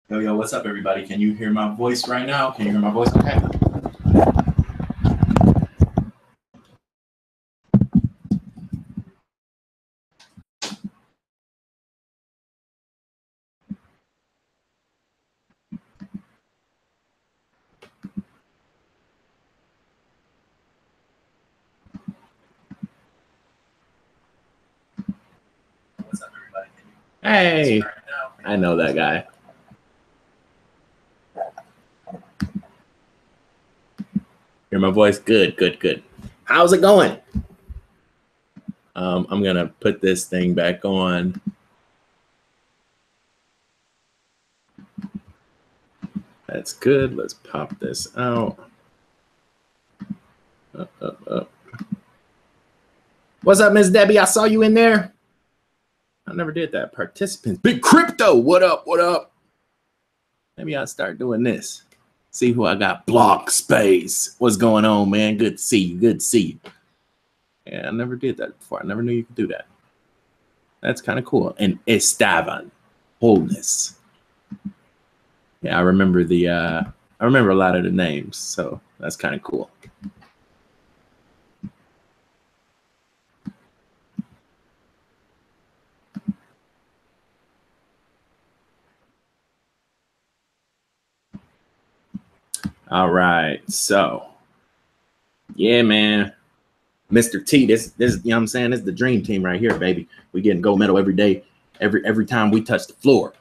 Yo, yo, what's up, everybody? Can you hear my voice right now? Can you hear my voice? Okay. What's up, everybody? Hey, I know that guy. Hear my voice? Good, good, good. How's it going? I'm gonna put this thing back on. That's good. Let's pop this out. Up. What's up, Miss Debbie? I saw you in there. I never did that. Participants. Big Crypto. What up? What up? Maybe I'll start doing this. See who I got. Block space. What's going on, man? Good to see you. Good to see you. Yeah, I never did that before. I never knew you could do that. That's kind of cool. And Esteban. Wholeness. Yeah, I remember a lot of the names, so that's kind of cool. All right, so yeah, man, Mr. T, this you know what I'm saying? This is the dream team right here, baby. We getting gold medal every day, every time we touch the floor.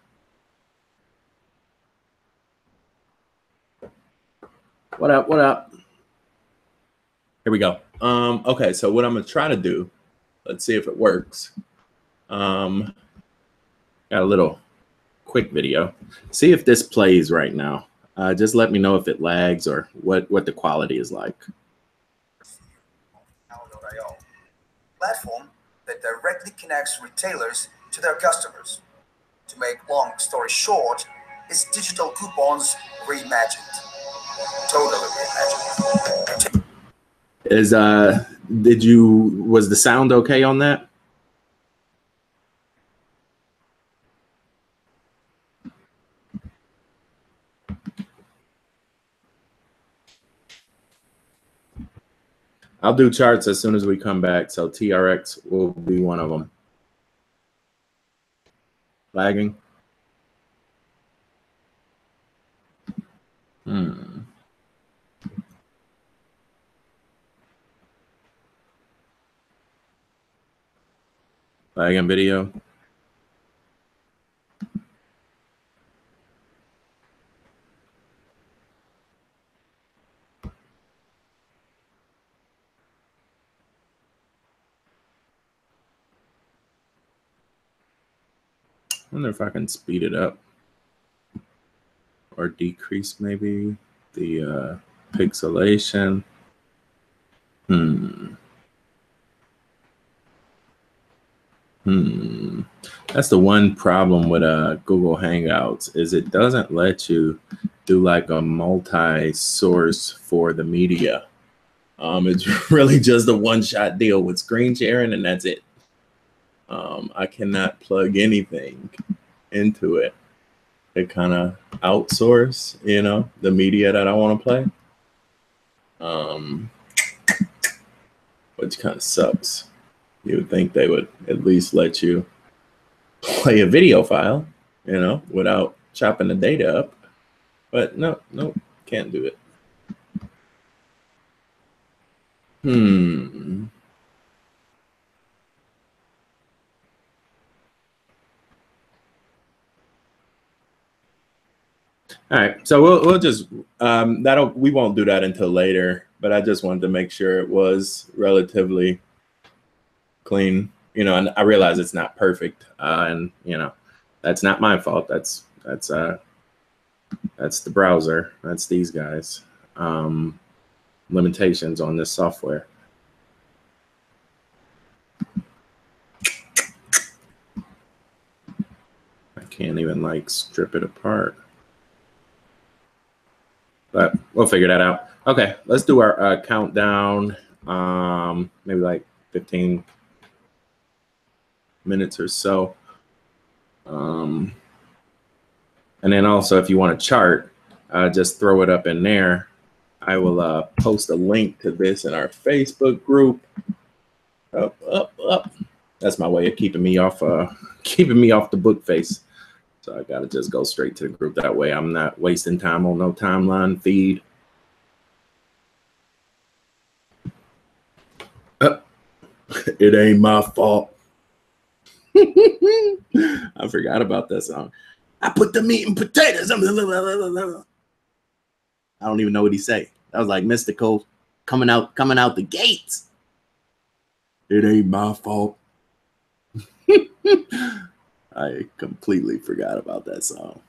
What up? What up? Here we go. Okay, so what I'm gonna try to do, let's see if it works. Got a little quick video. See if this plays right now. Just let me know if it lags or what the quality is like. Platform that directly connects retailers to their customers. To make long story short, it's digital coupons reimagined. Totally reimagined. Was the sound okay on that? I'll do charts as soon as we come back, so TRX will be one of them. Lagging? Lagging video? I wonder if I can speed it up or decrease maybe the pixelation. That's the one problem with Google Hangouts is it doesn't let you do like a multi-source for the media. It's really just a one-shot deal with screen sharing, and that's it. I cannot plug anything into it. It kind of outsource, you know, the media that I want to play, which kind of sucks. You would think they would at least let you play a video file, you know, without chopping the data up. But no, can't do it. All right, so we'll just we won't do that until later. But I just wanted to make sure it was relatively clean, you know. And I realize it's not perfect, and you know, that's not my fault. That's the browser. That's these guys. Limitations on this software. I can't even like strip it apart. But we'll figure that out. Okay, let's do our countdown. Maybe like 15 minutes or so. And then also, if you want a chart, just throw it up in there. I will post a link to this in our Facebook group. Up, up, up. That's my way of keeping me off the book face. So I gotta just go straight to the group. That way I'm not wasting time on no timeline feed. It ain't my fault. I forgot about that song. I put the meat and potatoes. I don't even know what he say. That was like mystical coming out the gates. It ain't my fault. I completely forgot about that song.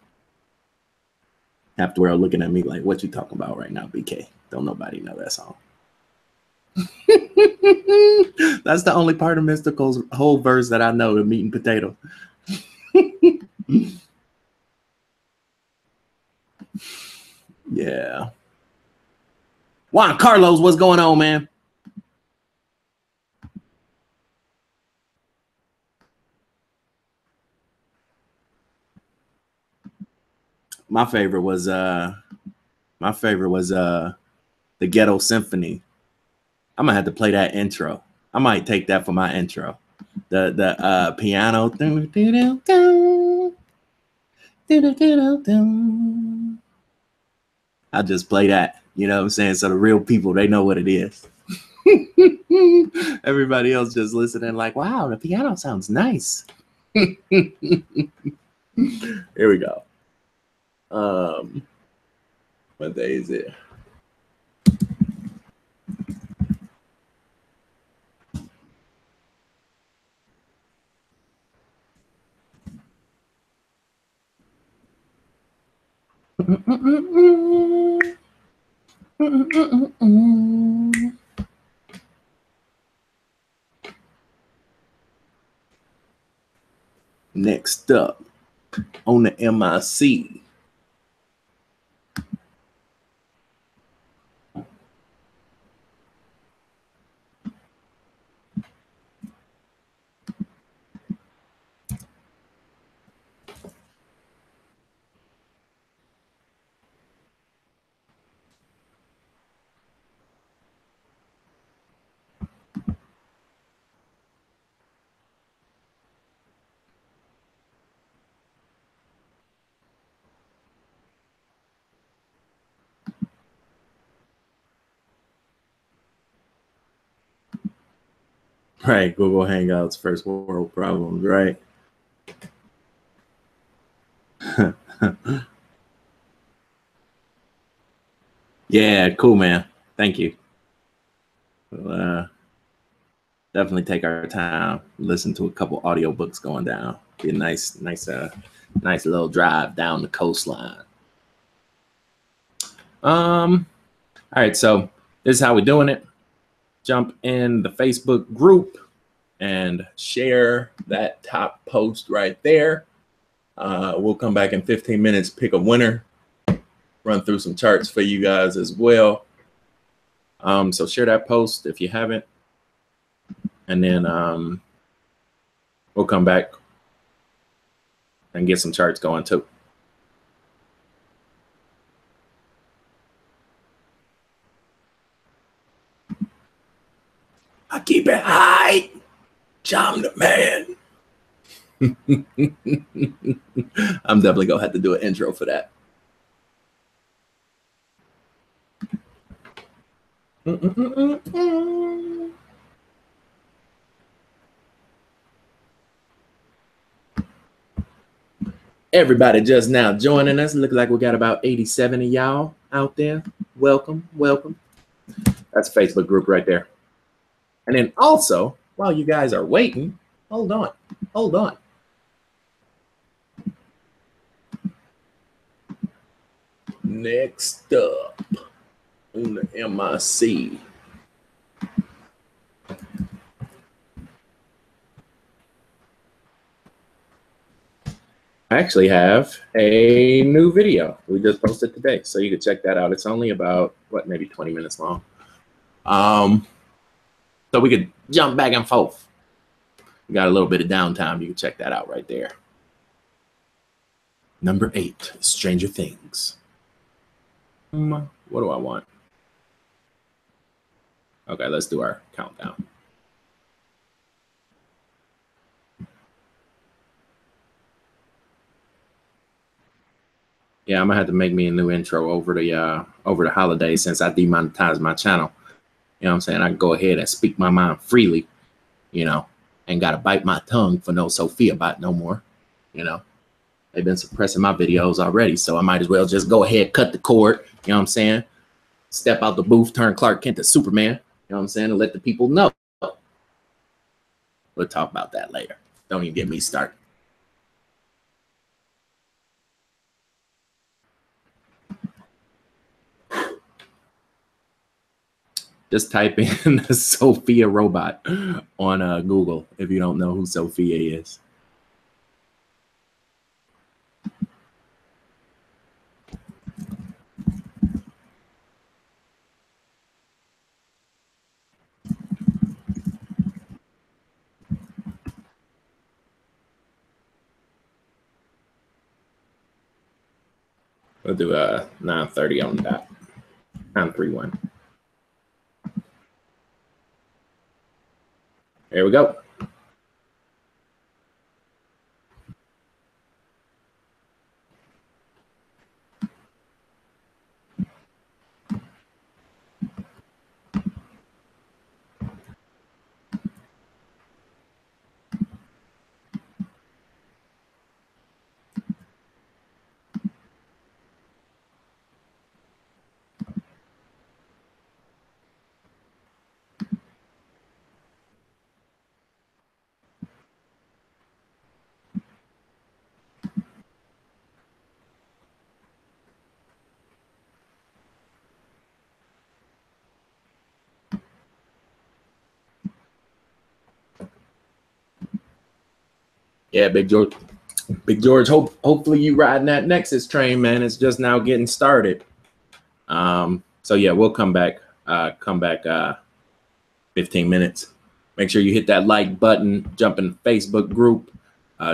Half the world looking at me like, what you talking about right now, BK? Don't nobody know that song. That's the only part of Mystical's whole verse that I know, the meat and potato. Yeah. Juan Carlos, what's going on, man? My favorite was the Ghetto Symphony. I'm gonna have to play that intro. I might take that for my intro. The piano. I'll just play that. You know what I'm saying? So the real people, they know what it is. Everybody else just listening like, wow, the piano sounds nice. Here we go. What day is it? Next up on the MIC. Right, Google Hangouts, first world problems, right? Yeah, cool, man. Thank you. We'll definitely take our time, listen to a couple audiobooks going down. Be a nice little drive down the coastline. All right, so this is how we're doing it. Jump in the Facebook group and share that top post right there. We'll come back in 15 minutes, pick a winner, run through some charts for you guys as well. So share that post if you haven't, and then we'll come back and get some charts going too. I keep it high. I'm the man. I'm definitely gonna have to do an intro for that. Everybody just now joining us. Look like we got about 87 of y'all out there. Welcome, welcome. That's a Facebook group right there. And then also, while you guys are waiting, hold on. Next up on the MIC. I actually have a new video we just posted today, so you can check that out. It's only about, maybe 20 minutes long. So we could jump back and forth. We got a little bit of downtime. You can check that out right there. Number 8, Stranger Things. What do I want? Okay, let's do our countdown. Yeah, I'm gonna have to make me a new intro over the holidays since I demonetized my channel. You know what I'm saying? I can go ahead and speak my mind freely, you know, ain't gotta bite my tongue for no Sophia bot no more. You know, they've been suppressing my videos already, so I might as well just go ahead, cut the cord, you know what I'm saying? Step out the booth, turn Clark Kent to Superman, you know what I'm saying, and let the people know. We'll talk about that later. Don't even get me started. Just type in the Sophia robot on Google if you don't know who Sophia is. We'll do 9:30 on the dot. 9:31. There we go. Yeah, Big George. Big George, hopefully you riding that Nexus train, man. It's just now getting started. So yeah, we'll come back 15 minutes. Make sure you hit that like button, jump in the Facebook group,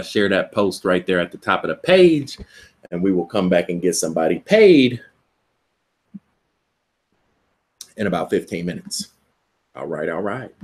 share that post right there at the top of the page, and we will come back and get somebody paid in about 15 minutes. All right, all right.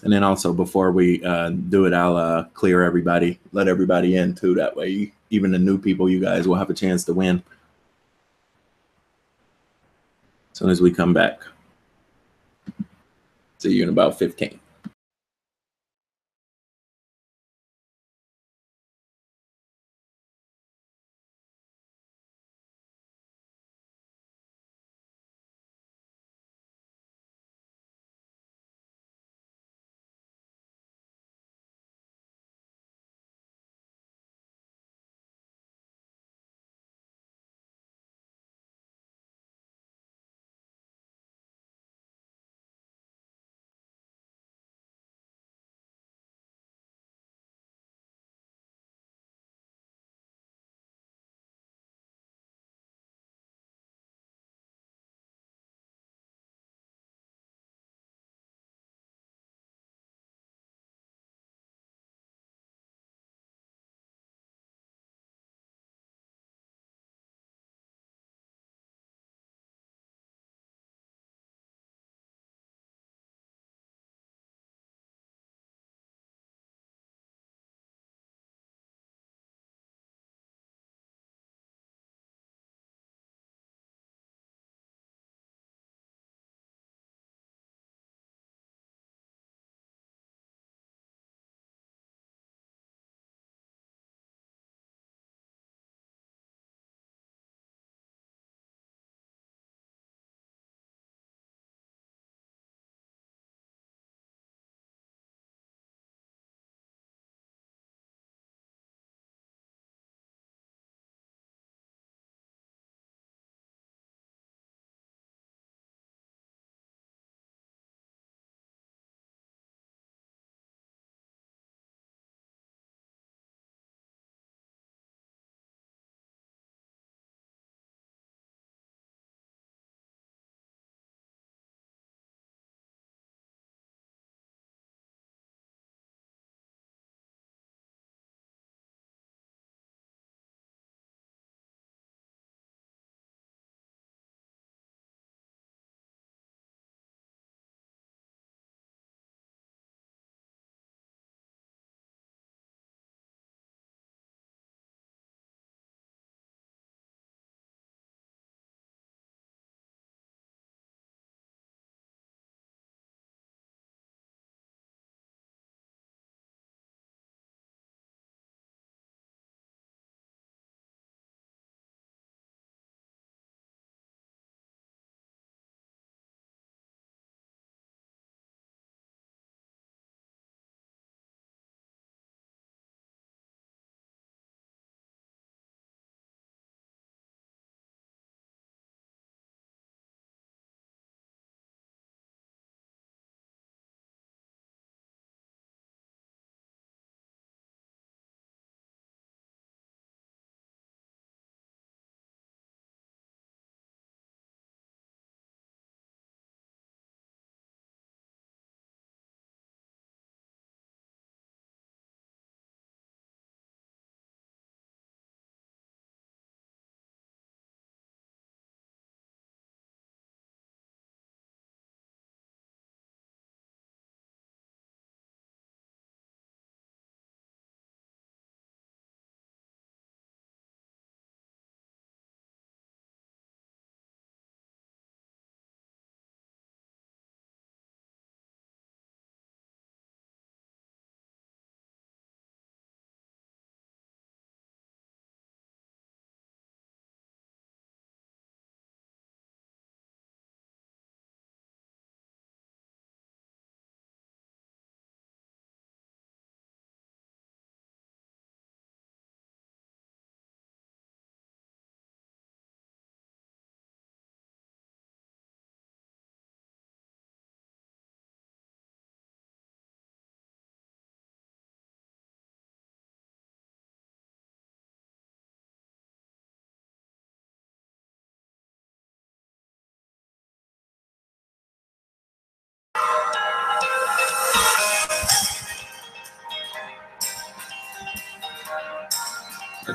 And then also before we do it, I'll clear everybody, let everybody in too. That way, even the new people, you guys will have a chance to win as soon as we come back. See you in about 15.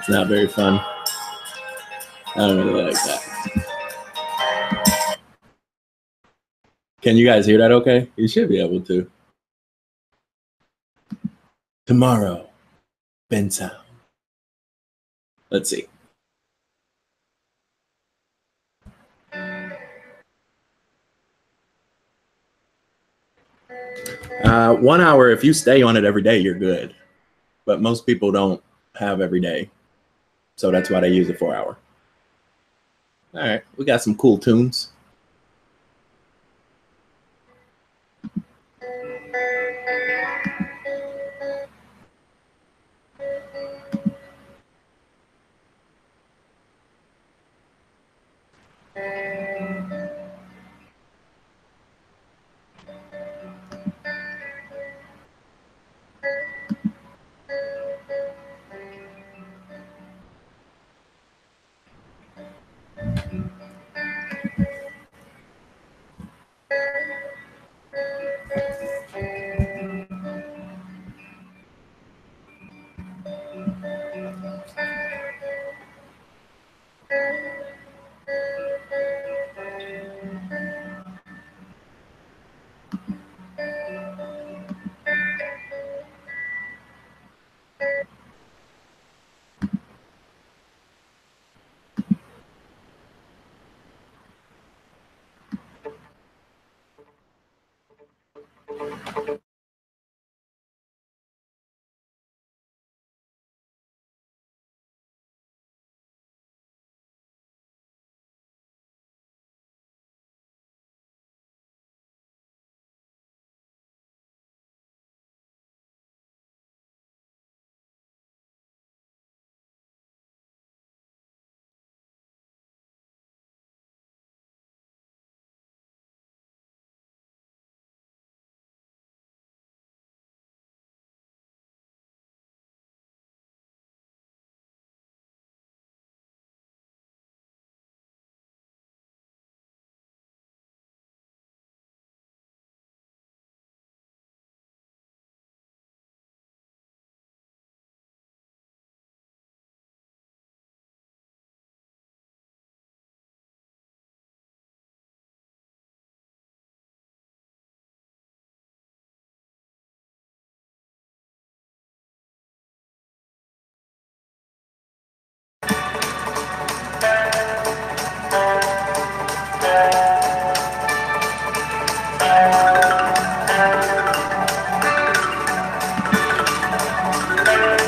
It's not very fun. I don't really like that. Can you guys hear that okay? You should be able to. Tomorrow, Bentown. Let's see. One hour, if you stay on it every day, you're good. But most people don't have every day. So that's why they use a 4 hour. All right, we got some cool tunes.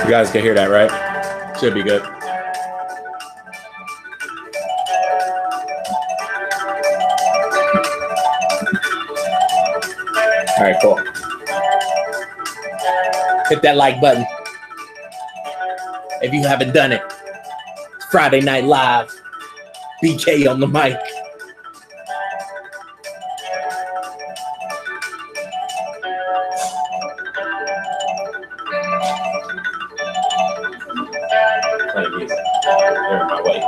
You guys can hear that, right? Should be good. All right, cool. Hit that like button if you haven't done it. Friday Night Live. BK on the mic. Playing music. They're in my way.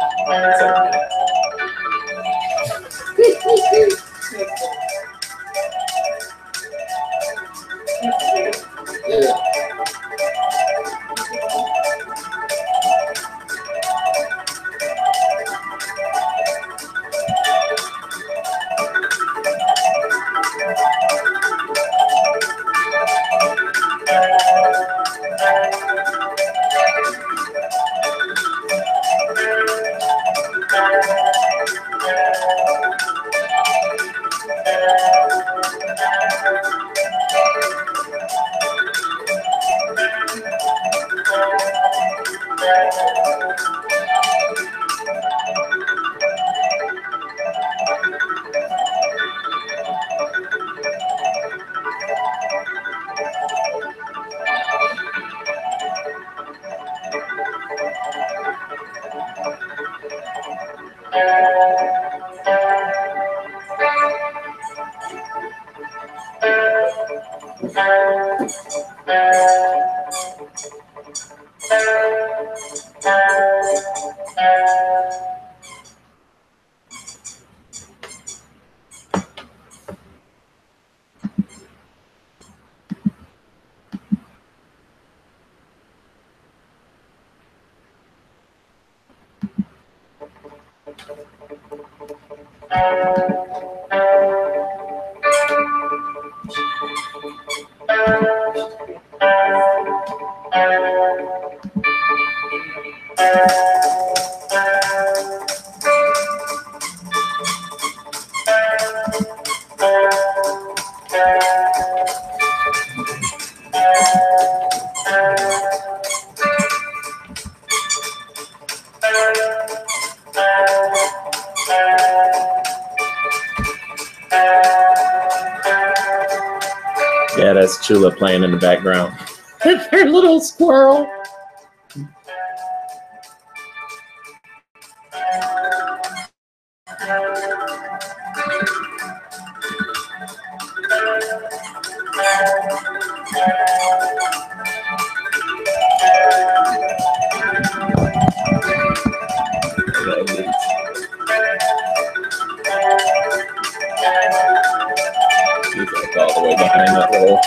Yeah, that's Chula playing in the background. Her little squirrel. He's like all the way behind that little.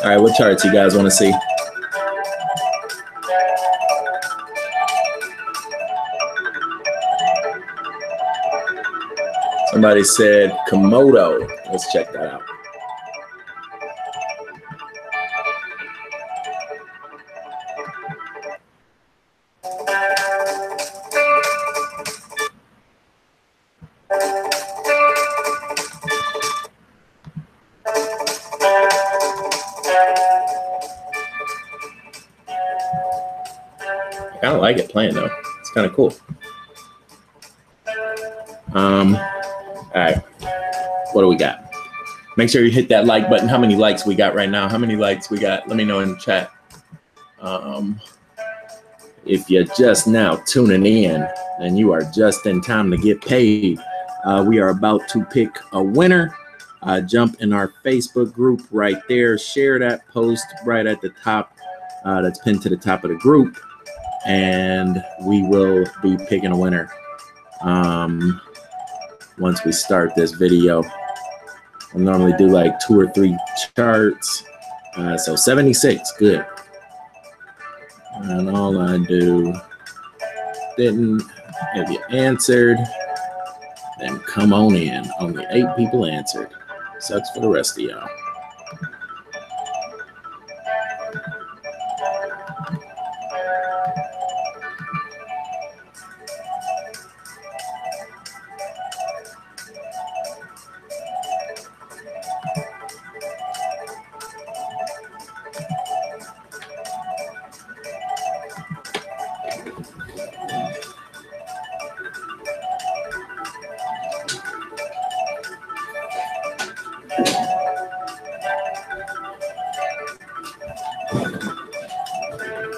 All right, what charts you guys want to see? Somebody said Komodo. Let's check that out. I kind of like it playing though. It's kind of cool. All right, what do we got? Make sure you hit that like button. How many likes we got right now? How many likes we got? Let me know in the chat. If you're just now tuning in and you are just in time to get paid, we are about to pick a winner. Jump in our Facebook group right there. Share that post right at the top. That's pinned to the top of the group. And we will be picking a winner once we start this video. I normally do like 2 or 3 charts. So 76, good. And all I do, didn't, if you answered, then come on in. Only 8 people answered. Sucks for the rest of y'all.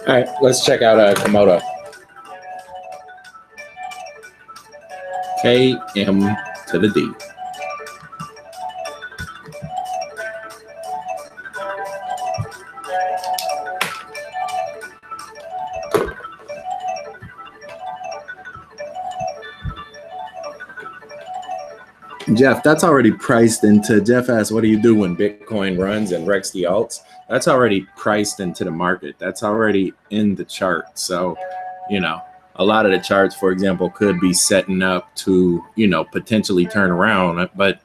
All right, let's check out Komodo. KM to the D. Jeff, that's already priced into, Jeff asked, what do you do when Bitcoin runs and wrecks the alts? That's already priced into the market. That's already in the chart. So, you know, a lot of the charts, for example, could be setting up to, you know, potentially turn around, but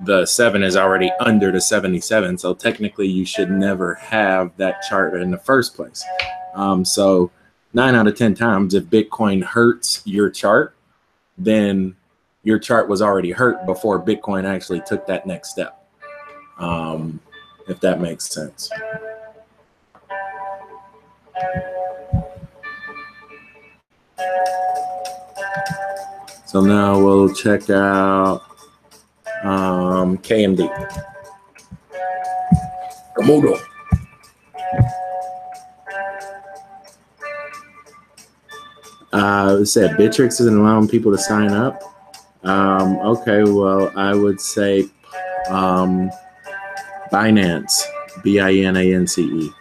the 7 is already under the 77. So technically you should never have that chart in the first place. So 9 out of 10 times, if Bitcoin hurts your chart, then your chart was already hurt before Bitcoin actually took that next step, if that makes sense. So now we'll check out KMD. Komodo. It said Bittrex isn't allowing people to sign up. Okay, well, I would say Binance, BINANCE.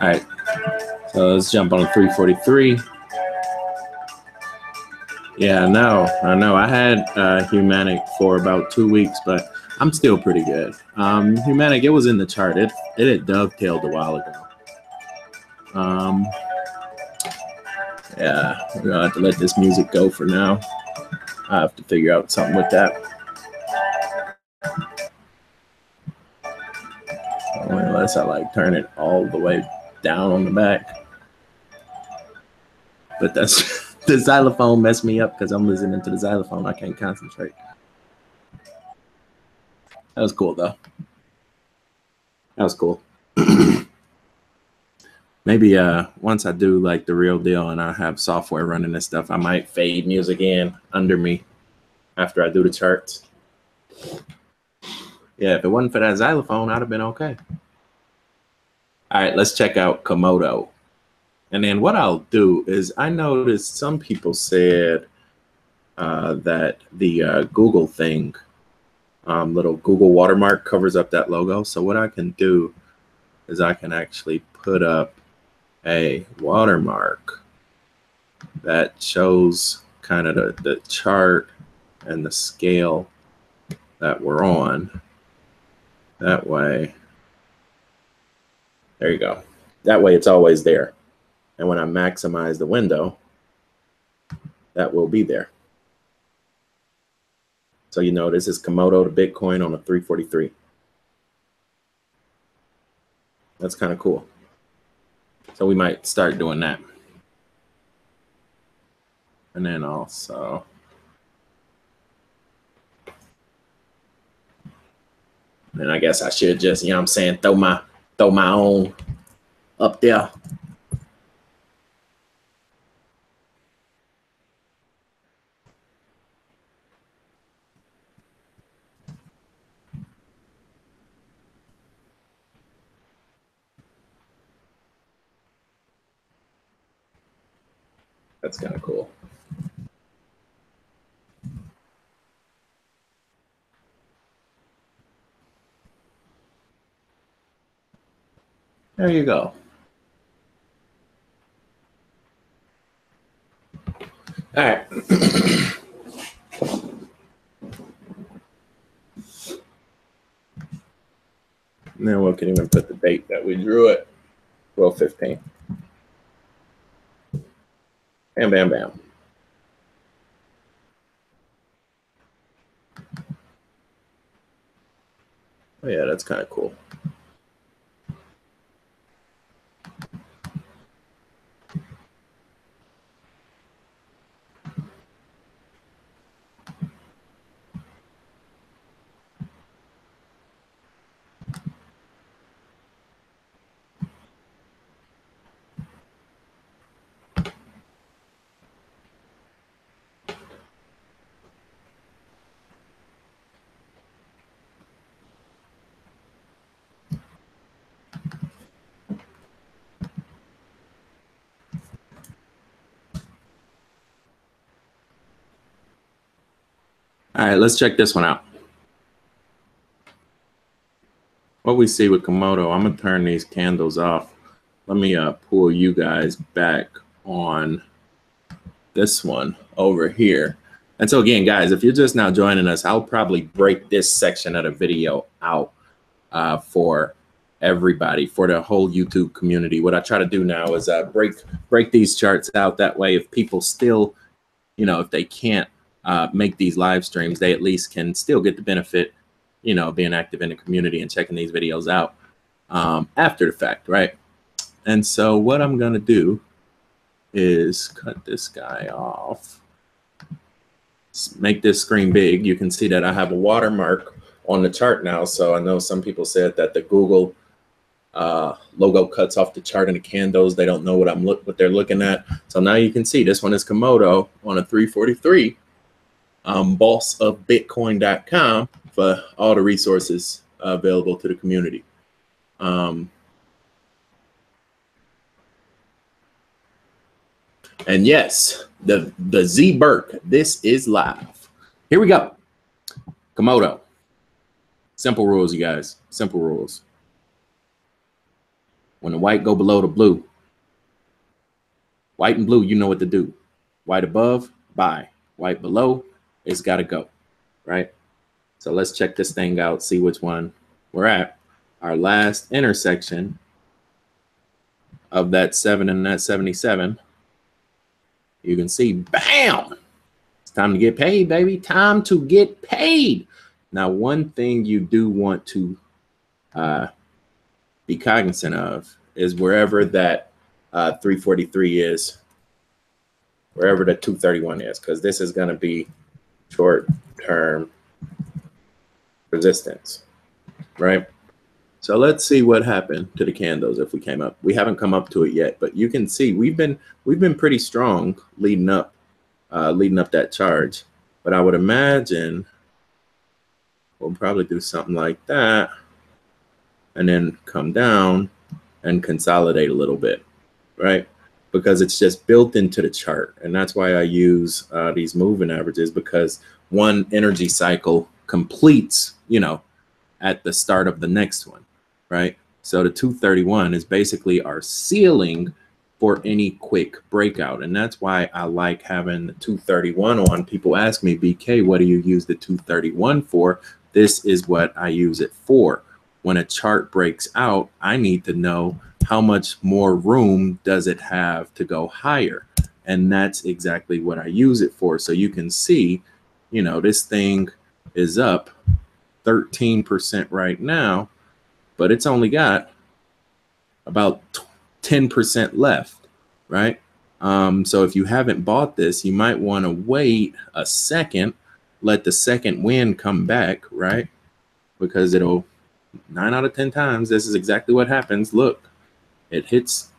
All right, so let's jump on 343. Yeah, I know. I had Humanic for about 2 weeks, but I'm still pretty good. Humanic, it was in the chart. It had dovetailed a while ago. Yeah, we're gonna have to let this music go for now. I have to figure out something with that. Unless I like turn it all the way down on the back. But that's the xylophone messed me up because I'm listening to the xylophone. I can't concentrate. That was cool though. That was cool. Maybe once I do like the real deal and I have software running this stuff, I might fade music in under me after I do the charts. Yeah, if it wasn't for that xylophone, I'd have been okay. All right, let's check out Komodo. And then what I'll do is I noticed some people said that the Google thing, little Google watermark covers up that logo. So what I can do is I can actually put up a watermark that shows kind of the chart and the scale that we're on. That way, there you go. That way it's always there. And when I maximize the window, that will be there. So you know this is Komodo to Bitcoin on a 343. That's kind of cool. So we might start doing that. And then also, And I guess I should just, you know what I'm saying, throw my own up there. That's kind of cool. There you go. All right. Now we can even put the date that we drew it, 12/15. Bam, bam, bam. Oh yeah, that's kind of cool. All right, let's check this one out. What we see with Komodo, I'm gonna turn these candles off. Let me pull you guys back on this one over here. And so again, guys, if you're just now joining us, I'll probably break this section of the video out for everybody, for the whole YouTube community. What I try to do now is break these charts out. That way, if people still, you know, if they can't make these live streams, they at least can still get the benefit, you know, being active in the community and checking these videos out after the fact, right? And so what I'm gonna do is cut this guy off, make this screen big. You can see that I have a watermark on the chart now. So I know some people said that the Google logo cuts off the chart and the candles. They don't know what they're looking at. So now you can see this one is Komodo on a 343. Boss of Bitcoin.com for all the resources available to the community. And yes, the Z Burke, this is live. Here we go. Komodo. Simple rules, you guys. Simple rules. When the white go below the blue, white and blue, you know what to do. White above, buy. White below, it's got to go, right? So let's check this thing out, see which one we're at. Our last intersection of that 7 and that 77. You can see, bam! It's time to get paid, baby. Time to get paid. Now, one thing you do want to be cognizant of is wherever that 343 is, wherever the 231 is, because this is going to be short-term resistance, right? So let's see what happened to the candles if we came up. We haven't come up to it yet, but you can see we've been pretty strong leading up that charge. But I would imagine we'll probably do something like that and then come down and consolidate a little bit, right? Because it's just built into the chart. And that's why I use these moving averages, because one energy cycle completes, you know, at the start of the next one, right? So the 231 is basically our ceiling for any quick breakout. And that's why I like having the 231 on. People ask me, BK, what do you use the 231 for? This is what I use it for. When a chart breaks out, I need to know how much more room does it have to go higher. And that's exactly what I use it for. So you can see, you know, this thing is up 13% right now, but it's only got about 10% left, right? So if you haven't bought this, you might want to wait a second, let the second wind come back, right? Because it'll 9 out of 10 times, this is exactly what happens. Look, it hits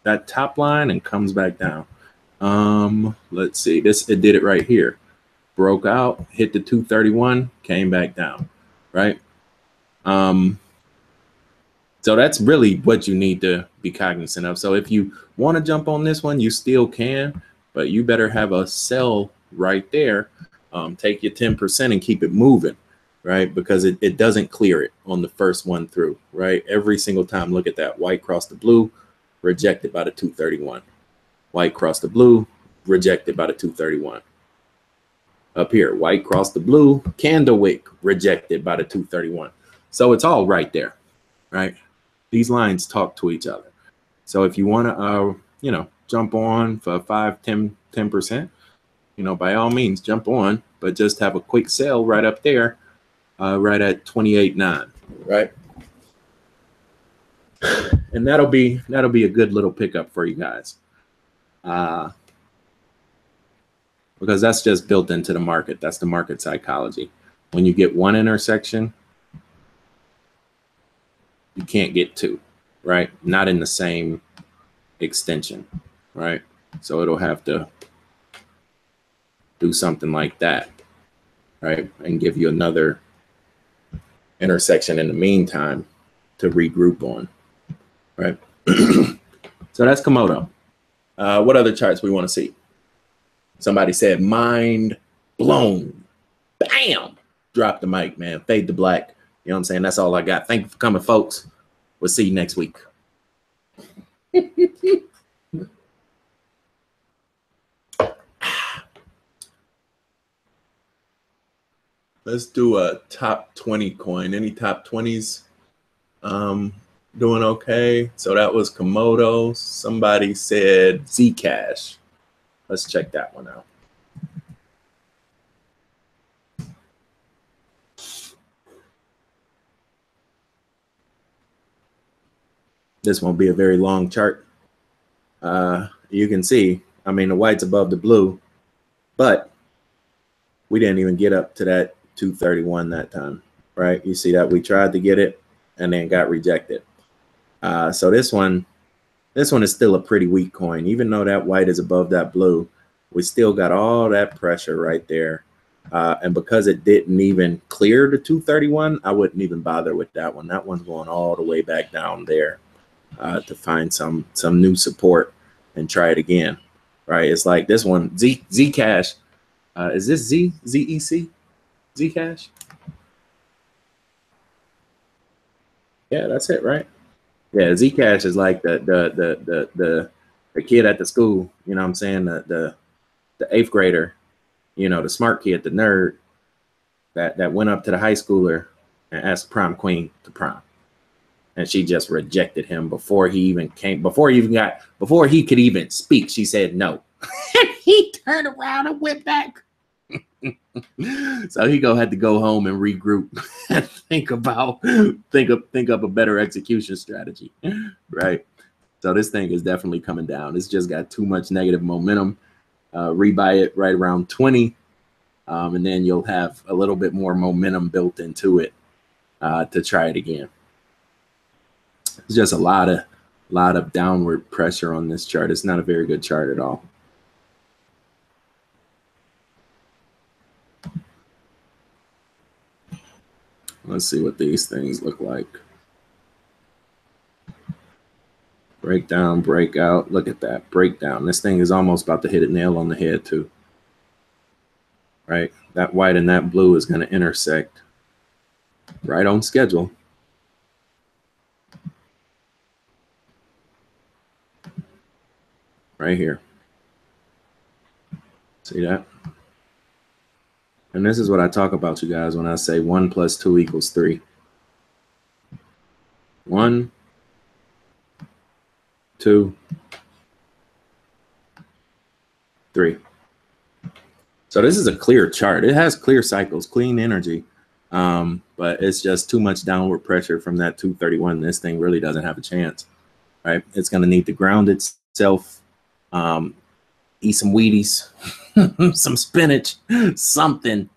that top line and comes back down. Let's see, it did it right here. Broke out, hit the 231, came back down, right? So that's really what you need to be cognizant of. So if you want to jump on this one, you still can, but you better have a sell right there. Take your 10% and keep it moving, right? Because it doesn't clear it on the first one through, right? Every single time, look at that. White cross the blue, rejected by the 231. White cross the blue, rejected by the 231. Up here, white cross the blue, candle wick, rejected by the 231. So it's all right there, right? These lines talk to each other. So if you want to, you know, jump on for 5, 10%, you know, by all means, jump on, but just have a quick sell right up there, right at 28.9, right? And that'll be a good little pickup for you guys, because that's just built into the market. That's the market psychology. When you get one intersection, you can't get two, right? Not in the same extension, right? So it'll have to do something like that, right? And give you another intersection in the meantime to regroup on, right? So that's Komodo. What other charts we want to see? Somebody said mind blown. Bam! Drop the mic, man. Fade to black. You know what I'm saying? That's all I got. Thank you for coming, folks. We'll see you next week. Let's do a top 20 coin. Any top 20s doing okay? So that was Komodo. Somebody said Zcash. Let's check that one out. This won't be a very long chart. You can see, I mean, the white's above the blue, but we didn't even get up to that 231 that time, right? You see that we tried to get it and then got rejected. So this one is still a pretty weak coin. Even though that white is above that blue, we still got all that pressure right there. And because it didn't even clear the 231, I wouldn't even bother with that one. That one's going all the way back down there to find some new support and try it again, right? It's like this one, Zcash. Is this ZEC? Zcash? Yeah, that's it, right? Yeah, Zcash is like the kid at the school, you know what I'm saying? The 8th grader, you know, the smart kid, the nerd that went up to the high schooler and asked prom queen to prom. And she just rejected him before he could even speak. She said no. He turned around and went back. So he had to go home and regroup and think up a better execution strategy, right? So this thing is definitely coming down. It's just got too much negative momentum. Rebuy it right around 20, and then you'll have a little bit more momentum built into it to try it again. It's just a lot of downward pressure on this chart. It's not a very good chart at all. Let's see what these things look like. Breakdown, breakout. Look at that breakdown. This thing is almost about to hit a nail on the head too. Right? That white and that blue is going to intersect right on schedule. Right here. See that? And this is what I talk about, you guys, when I say 1 + 2 = 3. 1, 2, 3. So this is a clear chart. It has clear cycles, clean energy, but it's just too much downward pressure from that 231. This thing really doesn't have a chance, right? It's going to need to ground itself, eat some Wheaties, some spinach, something,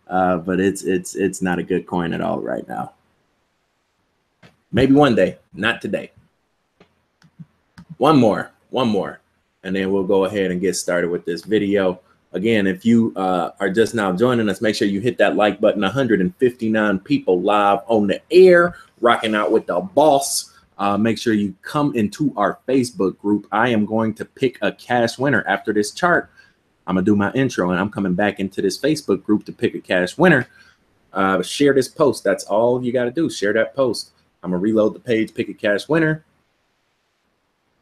but it's not a good coin at all right now. Maybe one day, not today. One more, and then we'll go ahead and get started with this video. Again, if you are just now joining us, make sure you hit that like button. 159 people live on the air, rocking out with the boss. Make sure you come into our Facebook group. I am going to pick a cash winner after this chart. I'm gonna do my intro and I'm coming back into this Facebook group to pick a cash winner. Share this post. That's all you got to do. Share that post. I'm gonna reload the page, pick a cash winner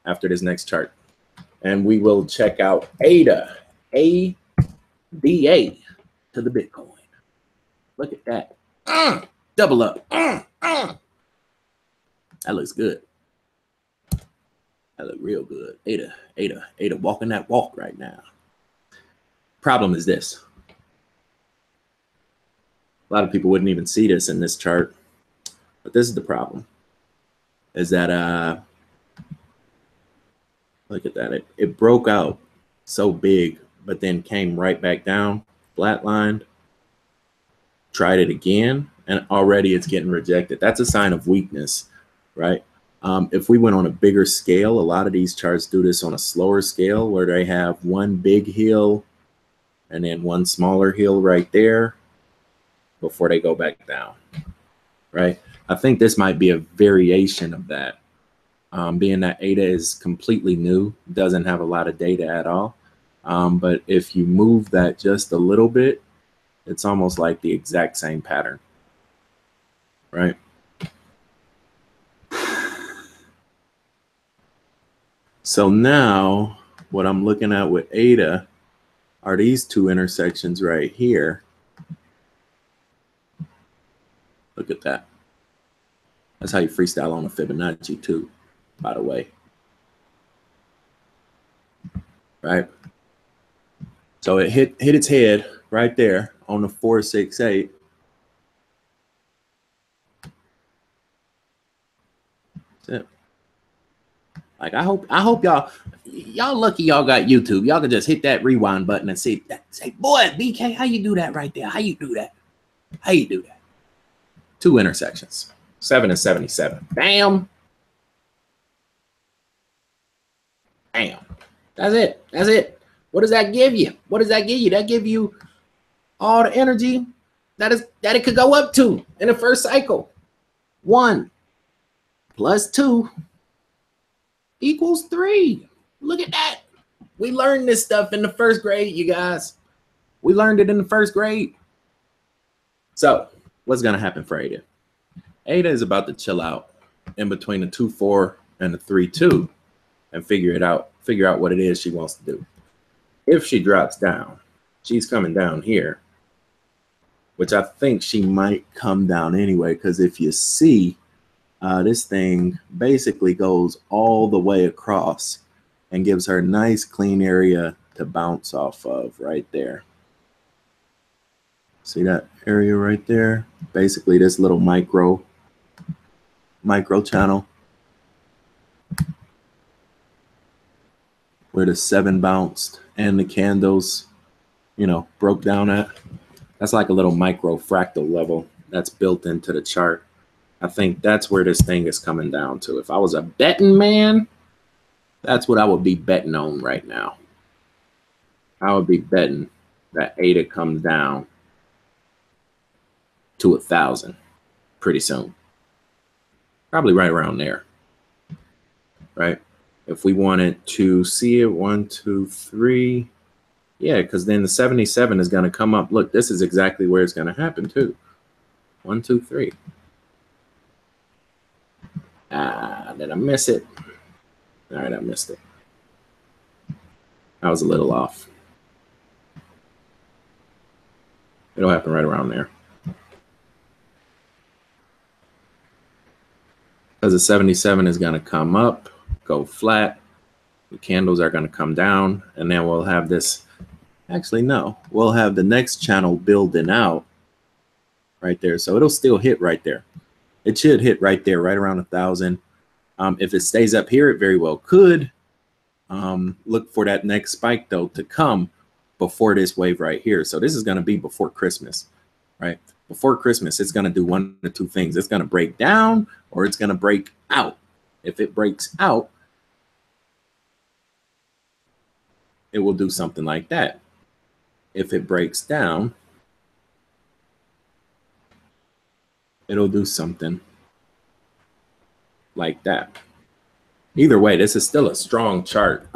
after this next chart. And we will check out ADA, ADA to the Bitcoin. Look at that. Double up. That looks good. That look real good. ADA walking that walk right now. Problem is this. A lot of people wouldn't even see this in this chart, but this is the problem. Is that look at that. It broke out so big, but then came right back down, flatlined, tried it again, and already it's getting rejected. That's a sign of weakness, right? If we went on a bigger scale, a lot of these charts do this on a slower scale where they have one big hill and then one smaller hill right there before they go back down, right? I think this might be a variation of that. Being that ADA is completely new, doesn't have a lot of data at all. But if you move that just a little bit, it's almost like the exact same pattern, right? So now what I'm looking at with ADA are these two intersections right here. Look at that. That's how you freestyle on a Fibonacci too, by the way. Right? So it hit its head right there on the 468. That's it. Like I hope y'all lucky y'all got YouTube. Y'all can just hit that rewind button and say, boy, BK, how you do that right there? How you do that? How you do that? Two intersections, 7 and 77. Bam. Bam. That's it. That's it. What does that give you? What does that give you? That give you all the energy that it could go up to in the first cycle. 1 plus 2 equals 3. Look at that. We learned this stuff in the first grade, you guys. We learned it in the first grade. So what's going to happen for ADA? ADA is about to chill out in between the 2.4 and the 3.2 and figure out what it is she wants to do. If she drops down, she's coming down here, which I think she might come down anyway, because if you see, this thing basically goes all the way across and gives her a nice clean area to bounce off of right there. See that area right there? Basically this little micro channel where the 7 bounced and the candles, you know, broke down at. That's like a little micro fractal level that's built into the chart. I think that's where this thing is coming down to. If I was a betting man, that's what I would be betting on right now. I would be betting that ADA comes down to 1,000 pretty soon. Probably right around there, right? If we wanted to see it, 1, 2, 3, yeah, because then the 77 is going to come up. Look, this is exactly where it's going to happen too. 1, 2, 3. Did I miss it? All right, I missed it. I was a little off. It'll happen right around there. Because the 77 is going to come up, go flat. The candles are going to come down, and then we'll have this. Actually, no, we'll have the next channel building out right there. So it'll still hit right there. It should hit right there, right around 1,000. If it stays up here, it very well could. Look for that next spike, though, to come before this wave right here. So this is going to be before Christmas, right? before Christmas, it's going to do one or two things. It's going to break down or it's going to break out. If it breaks out, it will do something like that. If it breaks down, it'll do something like that. Either way, this is still a strong chart.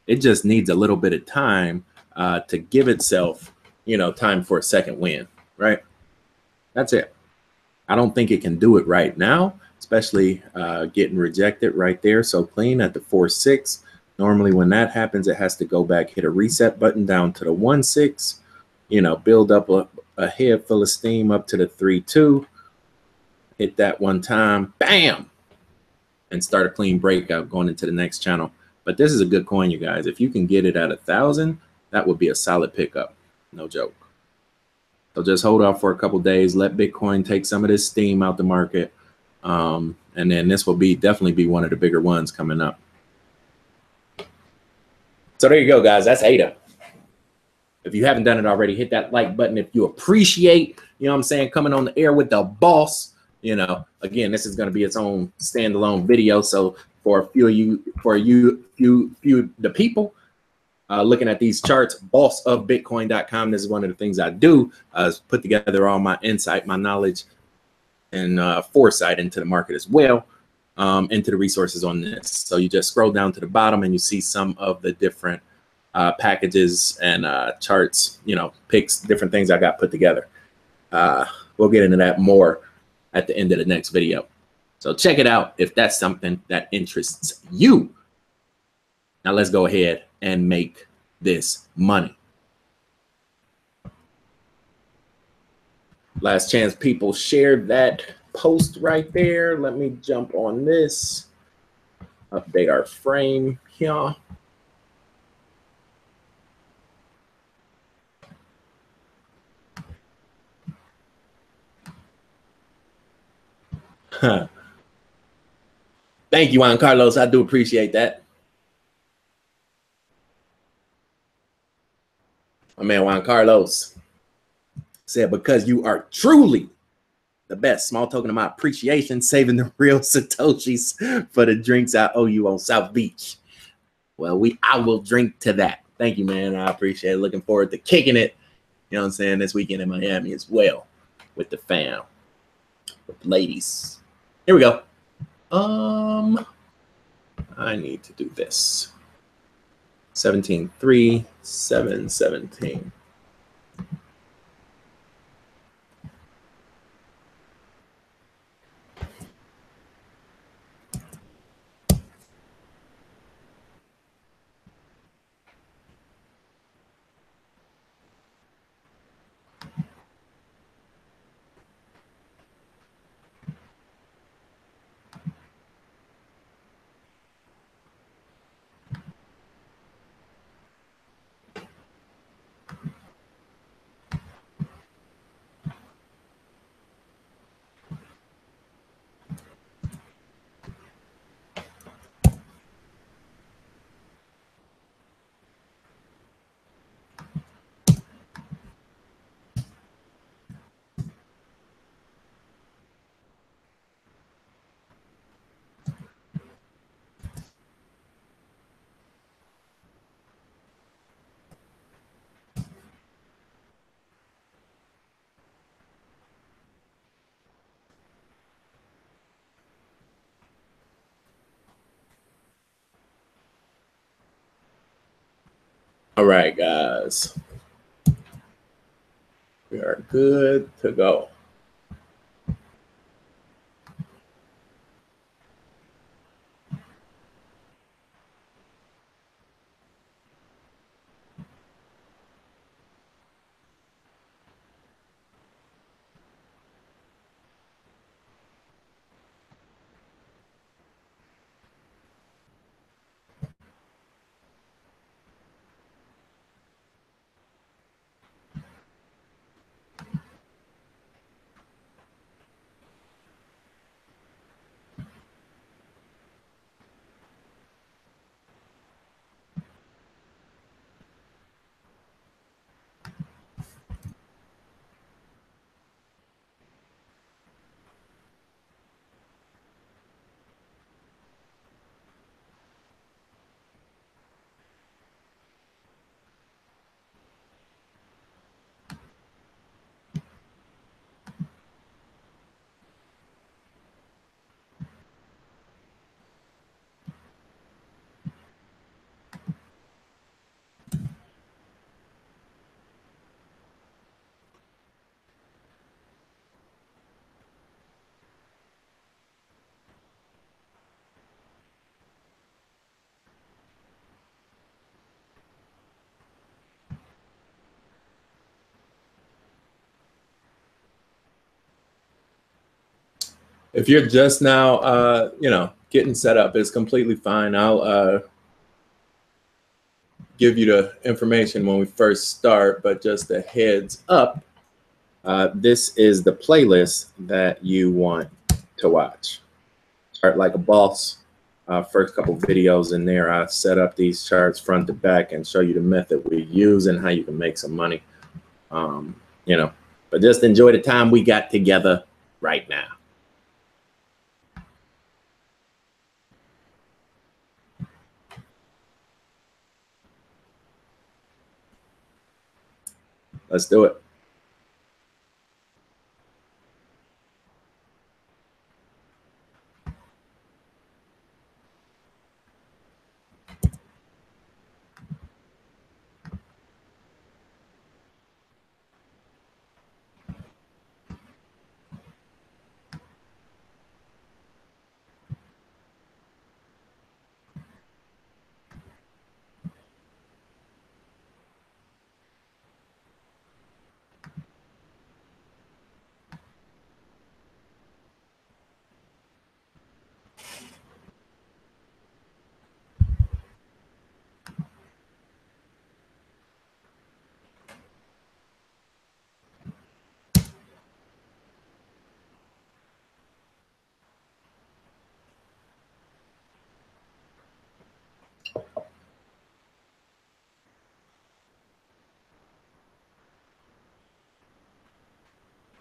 It just needs a little bit of time to give itself, time for a second win, right? That's it. I don't think it can do it right now, especially getting rejected right there. So clean at the 4.6. Normally when that happens, it has to go back, hit a reset button down to the 1.6, build up a head full of steam up to the 3.2, hit that one time, bam, and start a clean breakout going into the next channel. But this is a good coin, you guys. If you can get it at 1,000, that would be a solid pickup. No joke. So just hold off for a couple days, let Bitcoin take some of this steam out the market. And then this will definitely be one of the bigger ones coming up. So there you go, guys. That's ADA. If you haven't done it already, hit that like button. If you appreciate, coming on the air with the boss, again, this is going to be its own standalone video. So for a few of you, the people looking at these charts, bossofbitcoin.com, this is one of the things I do, is put together all my insight, my knowledge, and foresight into the market as well, into the resources on this. So you just scroll down to the bottom and you see some of the different packages and charts, picks, different things I got put together. We'll get into that more at the end of the next video. So check it out if that's something that interests you. Now let's go ahead and make this money. Last chance, people, share that post right there. Let me jump on this, update our frame here. Thank you, Juan Carlos. I do appreciate that. My man Juan Carlos said, because you are truly the best. Small token of my appreciation, saving the real Satoshis for the drinks I owe you on South Beach. Well, I will drink to that. Thank you, man. I appreciate it. Looking forward to kicking it, this weekend in Miami as well with the fam, with the ladies. Here we go. I need to do this. 17.3, 717. All right, guys. We are good to go. If you're just now, you know, getting set up, it's completely fine. I'll give you the information when we first start, but just a heads up, this is the playlist that you want to watch. Chart like a boss. First couple videos in there, I set up these charts front to back and show you the method we use and how you can make some money. You know, but just enjoy the time we got together right now. Let's do it.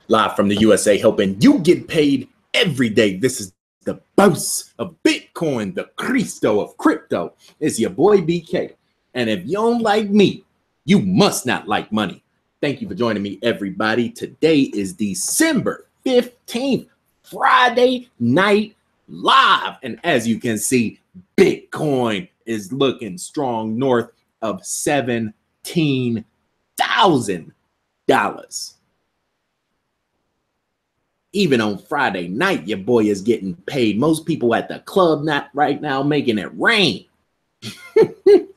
Live from the USA, helping you get paid every day. This is the boss of Bitcoin, the Cristo of crypto. It's your boy BK. And if you don't like me, you must not like money. Thank you for joining me, everybody. Today is December 15th, Friday night live. And as you can see, Bitcoin is looking strong north of $17,000. Even on Friday night, your boy is getting paid. Most people at the club not right now making it rain.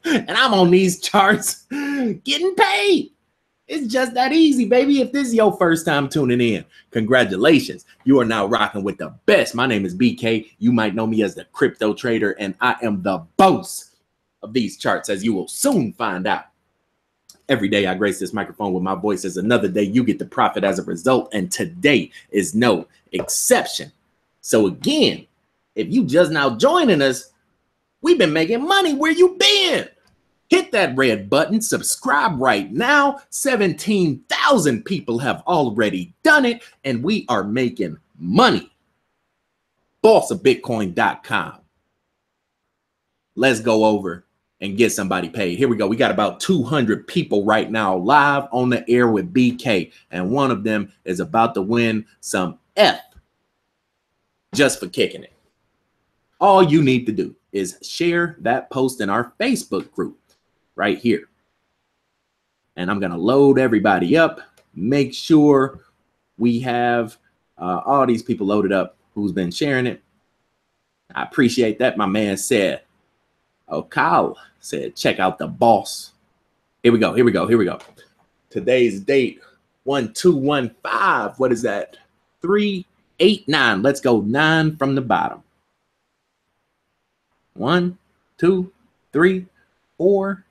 And I'm on these charts getting paid. It's just that easy, baby. If this is your first time tuning in, congratulations. You are now rocking with the best. My name is BK. You might know me as the crypto trader, and I am the boss of these charts, as you will soon find out. Every day I grace this microphone with my voice as another day you get the profit as a result, and today is no exception. So again, if you just now joining us, we've been making money. Where you been? Hit that red button, subscribe right now. 17,000 people have already done it, and we are making money. Bossofbitcoin.com. Let's go over and get somebody paid. Here we go. We got about 200 people right now live on the air with BK, and one of them is about to win some F just for kicking it. All you need to do is share that post in our Facebook group right here. And I'm going to load everybody up. Make sure we have all these people loaded up who's been sharing it. I appreciate that. My man said, oh, Kyle said, check out the boss. Here we go. Here we go. Here we go. Today's date, 1215. What is that? 389. Let's go 9 from the bottom. 1, 2, 3, 4,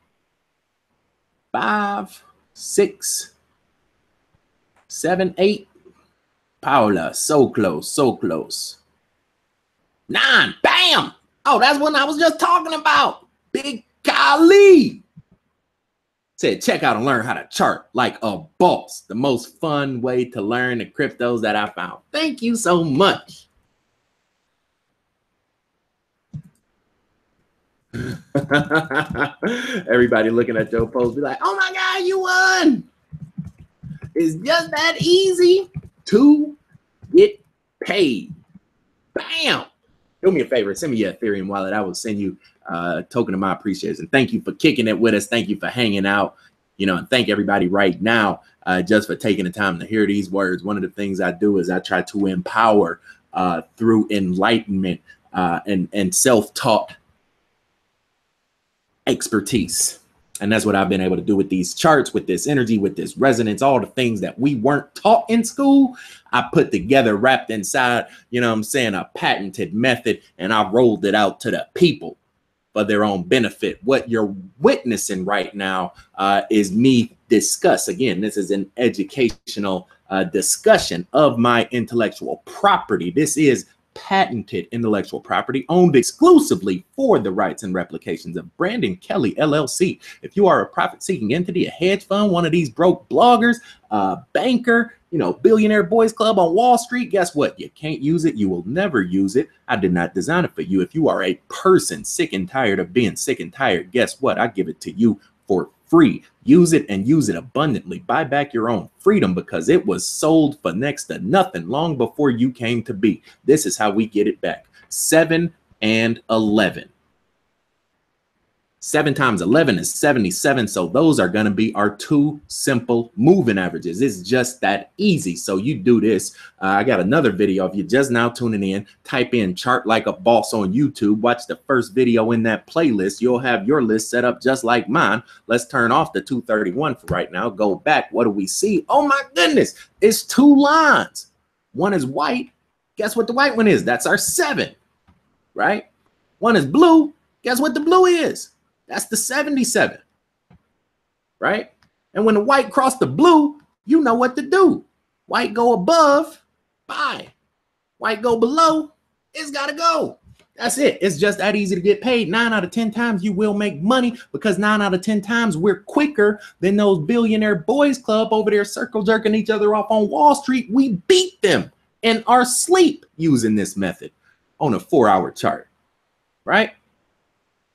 5, 6, 7, 8. Paula, so close, so close. 9. Bam. Oh, that's what I was just talking about. Big Kali said, check out and learn how to chart like a boss. The most fun way to learn the cryptos that I found. Thank you so much. Everybody looking at your post be like, oh my God, you won. It's just that easy to get paid. Bam. Do me a favor, send me your Ethereum wallet. I will send you a token of my appreciation. Thank you for kicking it with us. Thank you for hanging out. You know, and thank everybody right now just for taking the time to hear these words. One of the things I do is I try to empower through enlightenment and self-taught expertise. And that's what I've been able to do with these charts, with this energy, with this resonance, all the things that we weren't taught in school. I put together, wrapped inside, you know what I'm saying, a patented method, and I rolled it out to the people for their own benefit. What you're witnessing right now is me discuss. Again, this is an educational discussion of my intellectual property. This is patented intellectual property owned exclusively for the rights and replications of Brandon Kelly LLC. If you are a profit-seeking entity, a hedge fund, one of these broke bloggers, a banker, you know, billionaire boys club on Wall Street, guess what? You can't use it. You will never use it. I did not design it for you. If you are a person sick and tired of being sick and tired, guess what? I give it to you for free. Use it and use it abundantly. Buy back your own freedom because it was sold for next to nothing long before you came to be. This is how we get it back. 7 and 11. 7 times 11 is 77. So those are going to be our two simple moving averages. It's just that easy. So you do this. I got another video. If you're just now tuning in, type in chart like a boss on YouTube. Watch the first video in that playlist. You'll have your list set up just like mine. Let's turn off the 231 for right now. Go back. What do we see? Oh my goodness. It's 2 lines. One is white. Guess what the white one is? That's our 7, right? One is blue. Guess what the blue is? That's the 77, right? And when the white cross the blue, you know what to do. White go above, buy. White go below, it's got to go. That's it. It's just that easy to get paid. 9 out of 10 times you will make money because 9 out of 10 times we're quicker than those billionaire boys club over there circle jerking each other off on Wall Street. We beat them in our sleep using this method on a 4-hour chart, right?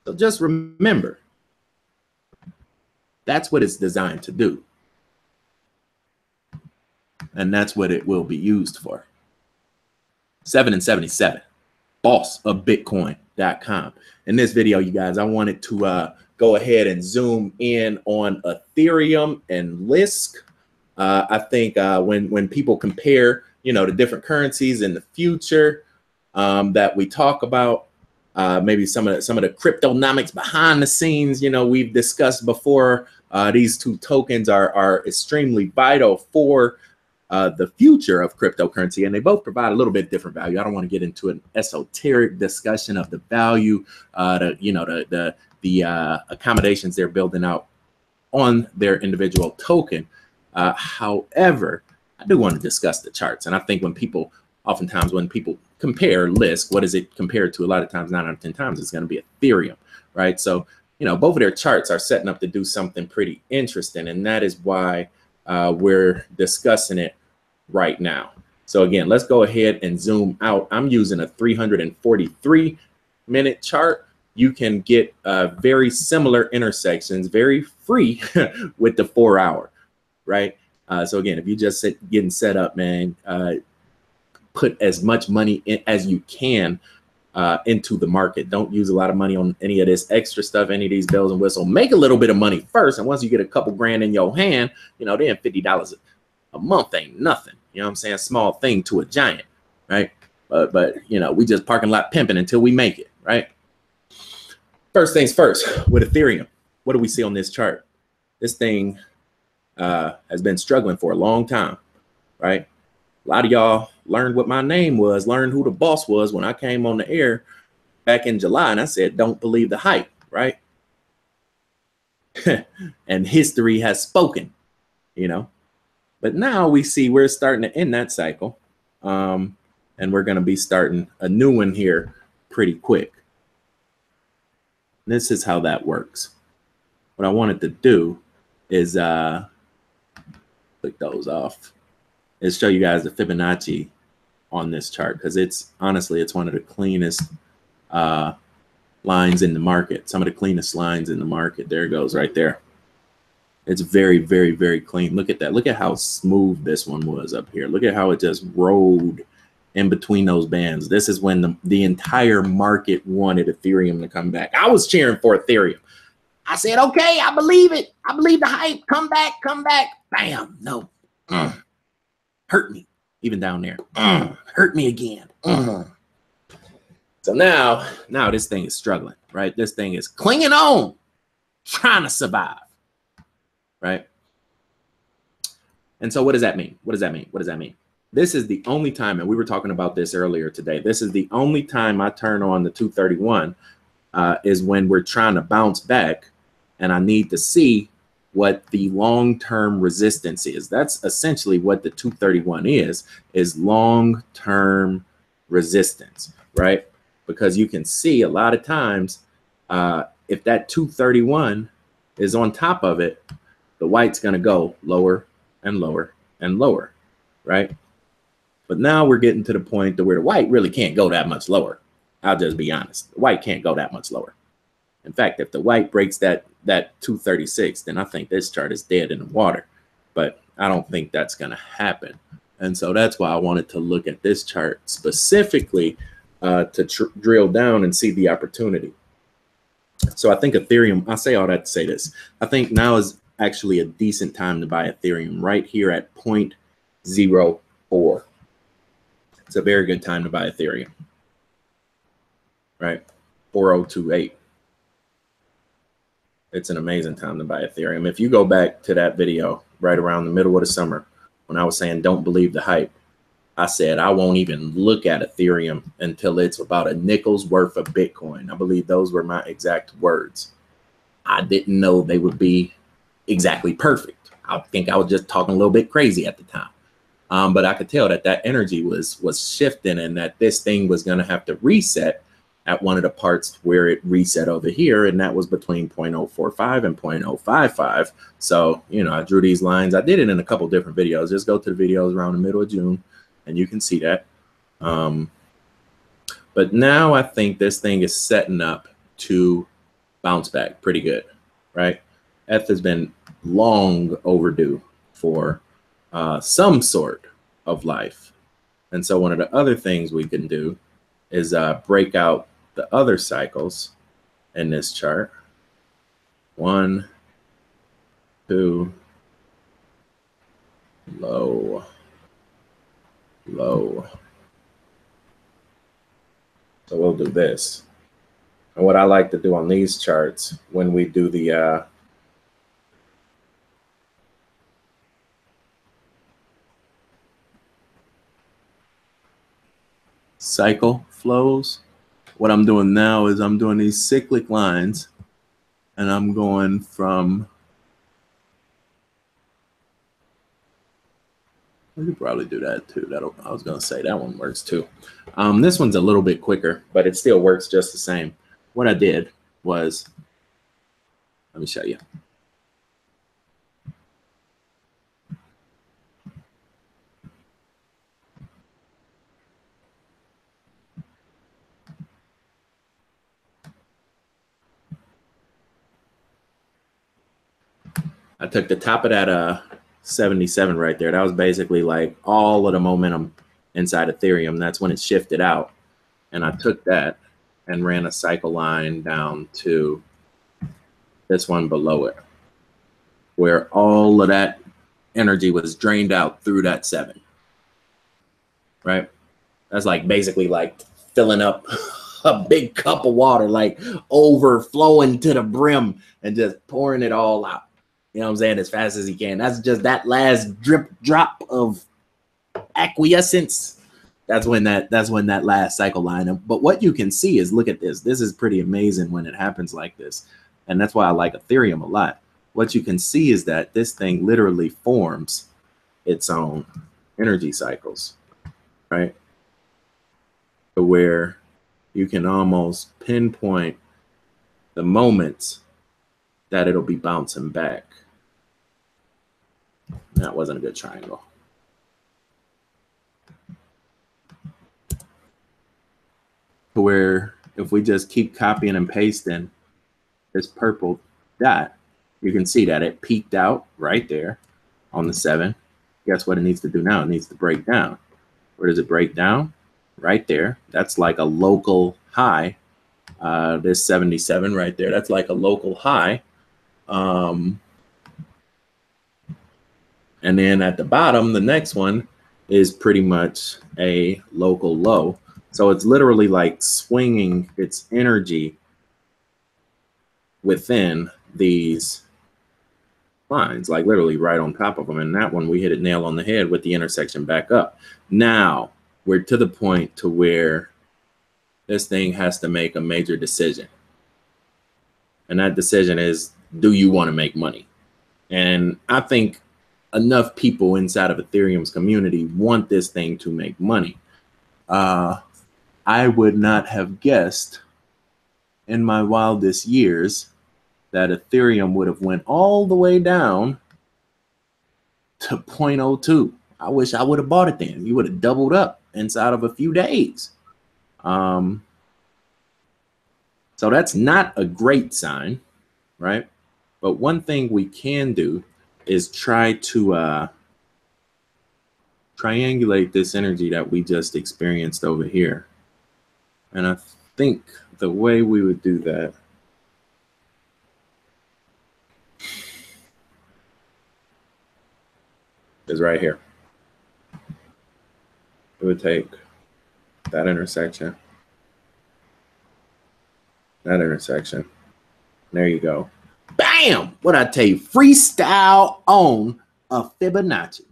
So just remember, that's what it's designed to do. And that's what it will be used for. 7 and 77, boss of Bitcoin.com. In this video, you guys, I wanted to go ahead and zoom in on Ethereum and Lisk. I think when people compare, you know, the different currencies in the future that we talk about, maybe some of the cryptonomics behind the scenes, you know, we've discussed before. These two tokens are extremely vital for the future of cryptocurrency, and they both provide a little bit different value. I don't want to get into an esoteric discussion of the value, the accommodations they're building out on their individual token. However, I do want to discuss the charts, and I think oftentimes when people compare Lisk, what is it compared to? A lot of times, 9 out of 10 times, it's going to be Ethereum, right? So, you know, both of their charts are setting up to do something pretty interesting, and that is why we're discussing it right now. So again, let's go ahead and zoom out. I'm using a 343-minute chart. You can get very similar intersections, very free with the 4-hour, right? So again, if you just getting set up, man, put as much money in as you can into the market. Don't use a lot of money on any of this extra stuff, any of these bells and whistles. Make a little bit of money first, and once you get a couple grand in your hand, you know, then $50 a month ain't nothing. You know what I'm saying? Small thing to a giant, right? But you know, we just parking lot pimping until we make it, right? First things first, with Ethereum, what do we see on this chart? This thing has been struggling for a long time, right? A lot of y'all learned what my name was, learned who the boss was when I came on the air back in July, and I said, don't believe the hype, right? And history has spoken, you know. But now we see we're starting to end that cycle, and we're going to be starting a new one here pretty quick. This is how that works. What I wanted to do is click those off. Is show you guys the Fibonacci on this chart, because it's honestly, it's one of the cleanest lines in the market. Some of the cleanest lines in the market. There it goes right there. It's very, very, very clean. Look at that. Look at how smooth this one was up here. Look at how it just rolled in between those bands. This is when the entire market wanted Ethereum to come back. I was cheering for Ethereum. I said, okay, I believe it. I believe the hype. Come back, come back. Bam. No. Hurt me. Even down there. Hurt me again. So now this thing is struggling, right? This thing is clinging on. trying to survive, right? And so what does that mean? What does that mean? What does that mean? This is the only time, and we were talking about this earlier today, this is the only time I turn on the 231 is when we're trying to bounce back, and I need to see what the long-term resistance is. That's essentially what the 231 is long-term resistance, right? Because you can see a lot of times if that 231 is on top of it, the white's going to go lower and lower and lower, right? But now we're getting to the point to where the white really can't go that much lower. I'll just be honest. The white can't go that much lower. In fact, if the white breaks that 236, then I think this chart is dead in the water. But I don't think that's going to happen. And so that's why I wanted to look at this chart specifically to drill down and see the opportunity. So I think Ethereum, I say all that to say this. I think now is actually a decent time to buy Ethereum right here at 0.04. It's a very good time to buy Ethereum, right? 4028. It's an amazing time to buy Ethereum. If you go back to that video right around the middle of the summer, when I was saying, don't believe the hype, I said, I won't even look at Ethereum until it's about a nickel's worth of Bitcoin. I believe those were my exact words. I didn't know they would be exactly perfect. I think I was just talking a little bit crazy at the time. But I could tell that that energy was shifting and that this thing was going to have to reset at one of the parts where it reset over here, and that was between 0.045 and 0.055. So, you know, I drew these lines. I did it in a couple different videos. Just go to the videos around the middle of June, and you can see that. But now I think this thing is setting up to bounce back pretty good, right? ETH has been long overdue for some sort of life. And so one of the other things we can do is break out the other cycles in this chart. 1, 2, low, low. So we'll do this. And what I like to do on these charts when we do the cycle flows, what I'm doing now is I'm doing these cyclic lines, and I'm going from, we could probably do that too. I was going to say that one works too. This one's a little bit quicker, but it still works just the same. What I did was, let me show you. I took the top of that 77 right there. That was basically like all of the momentum inside Ethereum. That's when it shifted out. And I took that and ran a cycle line down to this one below it, where all of that energy was drained out through that 7, right? That's like basically like filling up a big cup of water, like overflowing to the brim and just pouring it all out. You know what I'm saying? As fast as he can. That's just that last drop of acquiescence. That's when that last cycle line. But what you can see is, look at this. This is pretty amazing when it happens like this. And that's why I like Ethereum a lot. What you can see is that this thing literally forms its own energy cycles, right? To where you can almost pinpoint the moments that it'll be bouncing back. That wasn't a good triangle. To where if we just keep copying and pasting this purple dot, you can see that it peaked out right there on the 7. Guess what it needs to do now? It needs to break down. Where does it break down? Right there. That's like a local high. This 77 right there, that's like a local high. And then at the bottom, the next one is pretty much a local low. So it's literally like swinging its energy within these lines, like literally right on top of them. And that one, we hit it nail on the head with the intersection back up. Now we're to the point to where this thing has to make a major decision. And that decision is, do you want to make money? And I think enough people inside of Ethereum's community want this thing to make money. I would not have guessed in my wildest years that Ethereum would have went all the way down to 0.02. I wish I would have bought it then. You would have doubled up inside of a few days. So that's not a great sign, right? But one thing we can do is try to triangulate this energy that we just experienced over here. And I think the way we would do that is right here. We would take that intersection, that intersection. There you go. Bam! What I tell you, freestyle on a Fibonacci.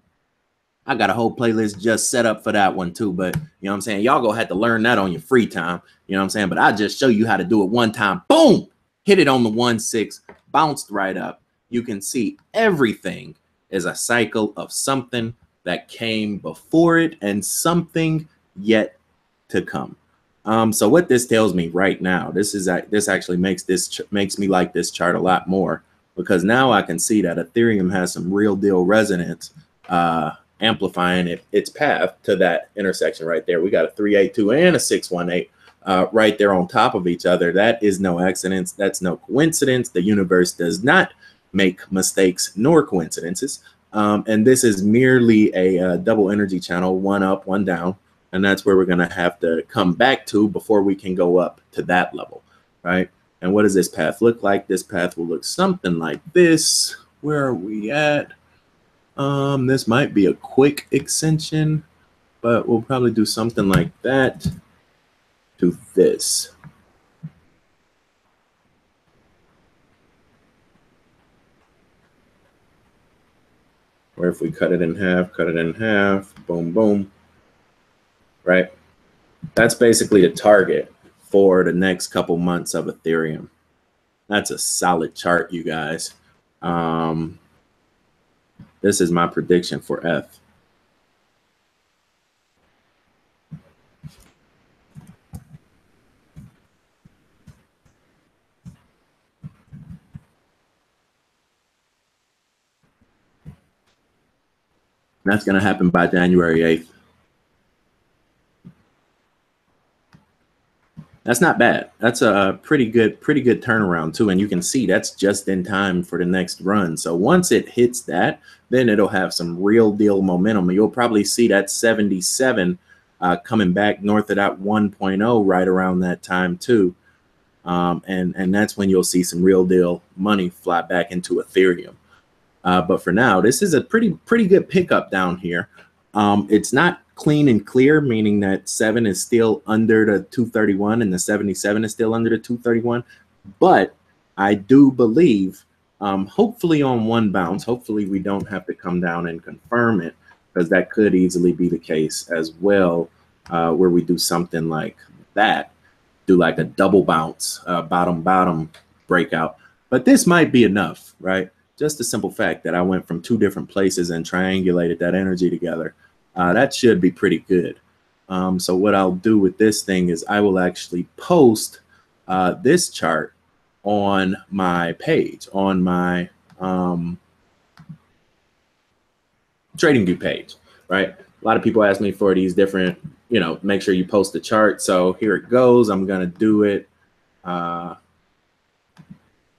I got a whole playlist just set up for that one too, but you know what I'm saying? Y'all gonna have to learn that on your free time. You know what I'm saying? But I just show you how to do it one time. Boom! Hit it on the 1-6, bounced right up. You can see everything is a cycle of something that came before it and something yet to come. So what this tells me right now, this actually makes me like this chart a lot more, because now I can see that Ethereum has some real deal resonance, amplifying its path to that intersection right there. We got a 382 and a 618 right there on top of each other. That is no accident. That's no coincidence. The universe does not make mistakes nor coincidences. And this is merely a double energy channel, one up, one down. And that's where we're going to have to come back to before we can go up to that level, right? And what does this path look like? This path will look something like this. Where are we at? This might be a quick extension, but we'll probably do something like that to this. Or if we cut it in half, boom, boom. Right? That's basically the target for the next couple months of Ethereum. That's a solid chart, you guys. This is my prediction for F. That's going to happen by January 8th. That's not bad. That's a pretty good turnaround too. And you can see that's just in time for the next run. So once it hits that, then it'll have some real deal momentum. You'll probably see that 77 coming back north of that 1.0 right around that time too. And that's when you'll see some real deal money fly back into Ethereum. But for now, this is a pretty good pickup down here. It's not clean and clear, meaning that 7 is still under the 231 and the 77 is still under the 231. But I do believe, hopefully on one bounce, hopefully we don't have to come down and confirm it, because that could easily be the case as well, where we do something like that, do like a double bounce, bottom breakout. But this might be enough, right? Just the simple fact that I went from 2 different places and triangulated that energy together. That should be pretty good. So what I'll do with this thing is I will actually post this chart on my page, on my TradingView page, right? A lot of people ask me for these different, make sure you post the chart. So here it goes. I'm going to do it right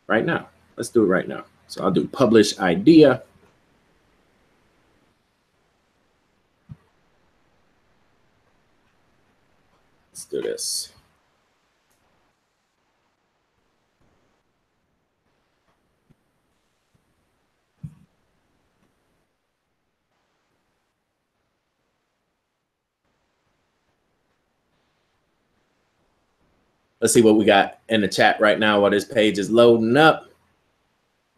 now. Let's do it right now. So I'll do publish idea. Let's do this. Let's see what we got in the chat right now while this page is loading up.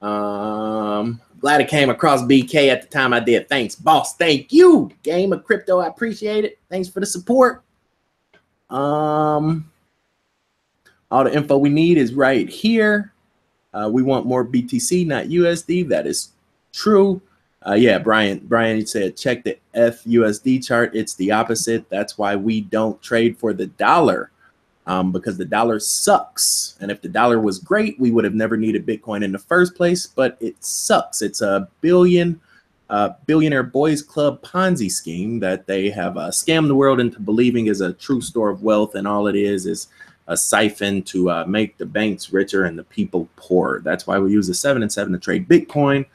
Glad I came across BK at the time I did. Thanks, boss. Thank you. Game of Crypto. I appreciate it. Thanks for the support. All the info we need is right here. We want more BTC, not USD. That is true. Yeah, Brian said, check the FUSD chart. It's the opposite. That's why we don't trade for the dollar, because the dollar sucks. And if the dollar was great, we would have never needed Bitcoin in the first place, but it sucks. It's a billionaire boys club Ponzi scheme that they have scammed the world into believing is a true store of wealth. And all it is a siphon to make the banks richer and the people poor. That's why we use the 7 and 7 to trade Bitcoin,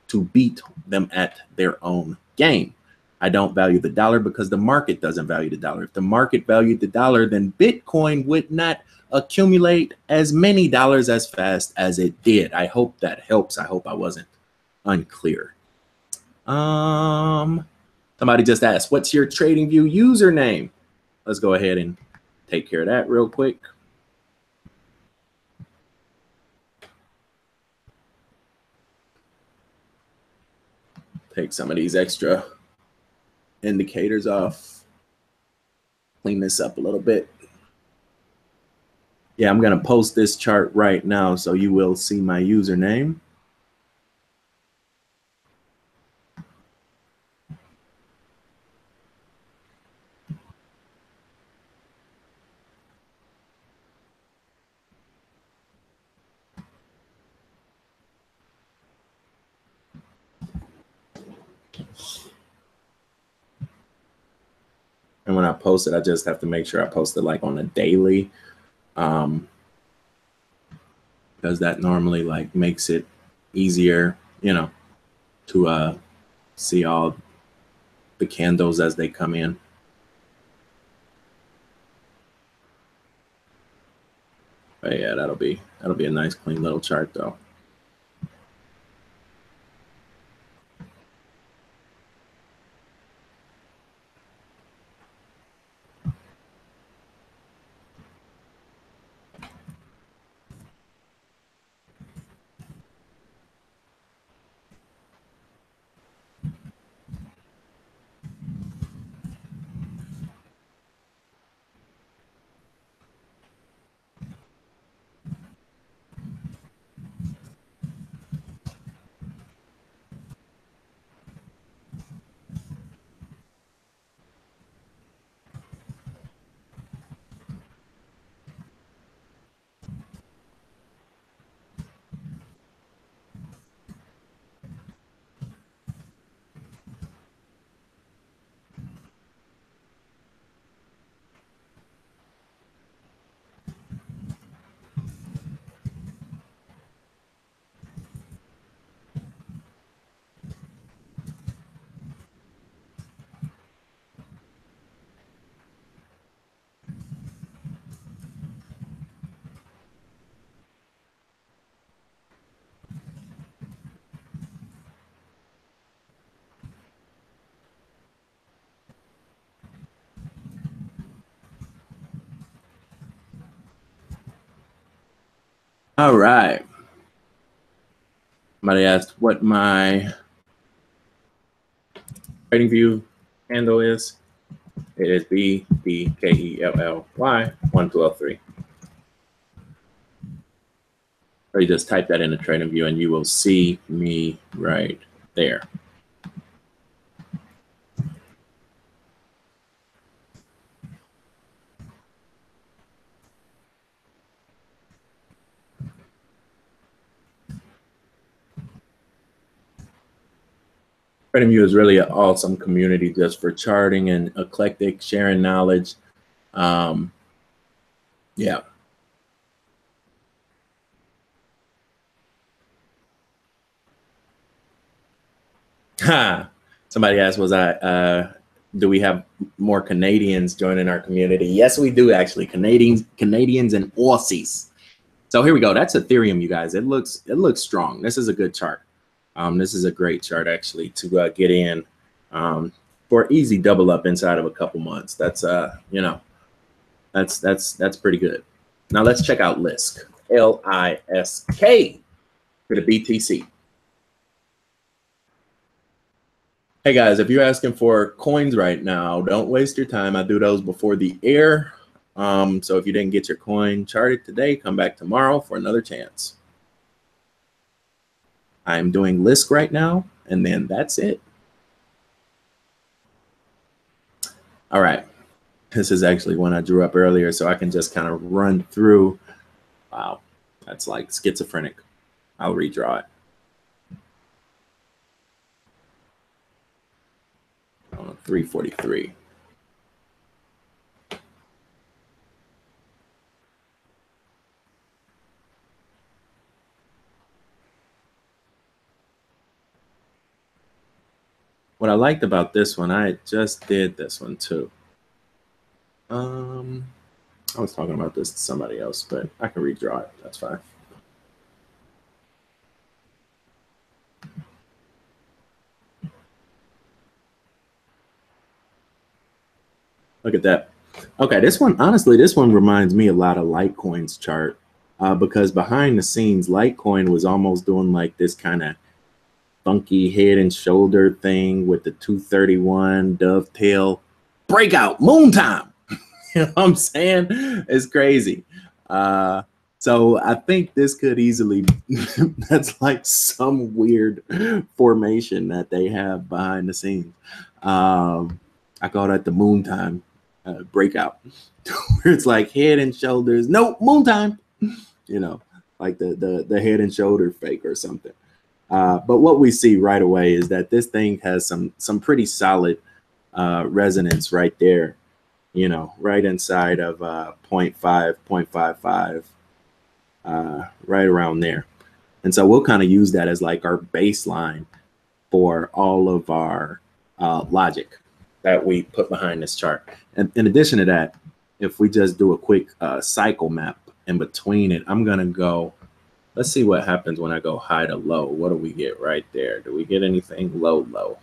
to beat them at their own game. I don't value the dollar because the market doesn't value the dollar. If the market valued the dollar, then Bitcoin would not accumulate as many dollars as fast as it did. I hope that helps. I hope I wasn't unclear. Somebody just asked, what's your TradingView username? Let's go ahead and take care of that real quick. Take some of these extra indicators off. Clean this up a little bit. Yeah, I'm going to post this chart right now so you will see my username. And when I post it, I just have to make sure I post it like on a daily, because that normally like makes it easier, you know, to see all the candles as they come in. But yeah, that'll be a nice clean little chart though. All right. Somebody asked what my TradingView handle is. It is BDKELLY1203. Or you just type that in the TradingView and you will see me right there. TradingView is really an awesome community just for charting and eclectic, sharing knowledge. Yeah. Somebody asked, do we have more Canadians joining our community? Yes, we do actually. Canadians and Aussies. So here we go. That's Ethereum, you guys. It looks strong. This is a good chart. This is a great chart actually to get in for easy double up inside of a couple months. That's you know, that's pretty good. Now let's check out Lisk. Lisk. to the BTC. Hey guys, if you're asking for coins right now, don't waste your time. I do those before the air. So if you didn't get your coin charted today, come back tomorrow for another chance. I'm doing Lisk right now, and then that's it. All right. This is actually one I drew up earlier, so I can just kind of run through. Wow, that's like schizophrenic. I'll redraw it. 343. What I liked about this one, I just did this one too. I was talking about this to somebody else, but I can redraw it. That's fine. Look at that. Okay, this one, honestly, this one reminds me a lot of Litecoin's chart because behind the scenes, Litecoin was almost doing like this kind of funky head and shoulder thing with the 231 dovetail breakout moon time. You know what I'm saying? It's crazy. So I think this could easily, that's like some weird formation that they have behind the scenes. I call that the moon time breakout, where it's like head and shoulders. Nope, moon time. You know, like the head and shoulder fake or something. But what we see right away is that this thing has some pretty solid resonance right there. You know, right inside of 0.5, 0.55, right around there. And so we'll kind of use that as like our baseline for all of our logic that we put behind this chart. And in addition to that, if we just do a quick cycle map in between it, I'm going to go, let's see what happens when I go high to low. What do we get right there? Do we get anything low, low?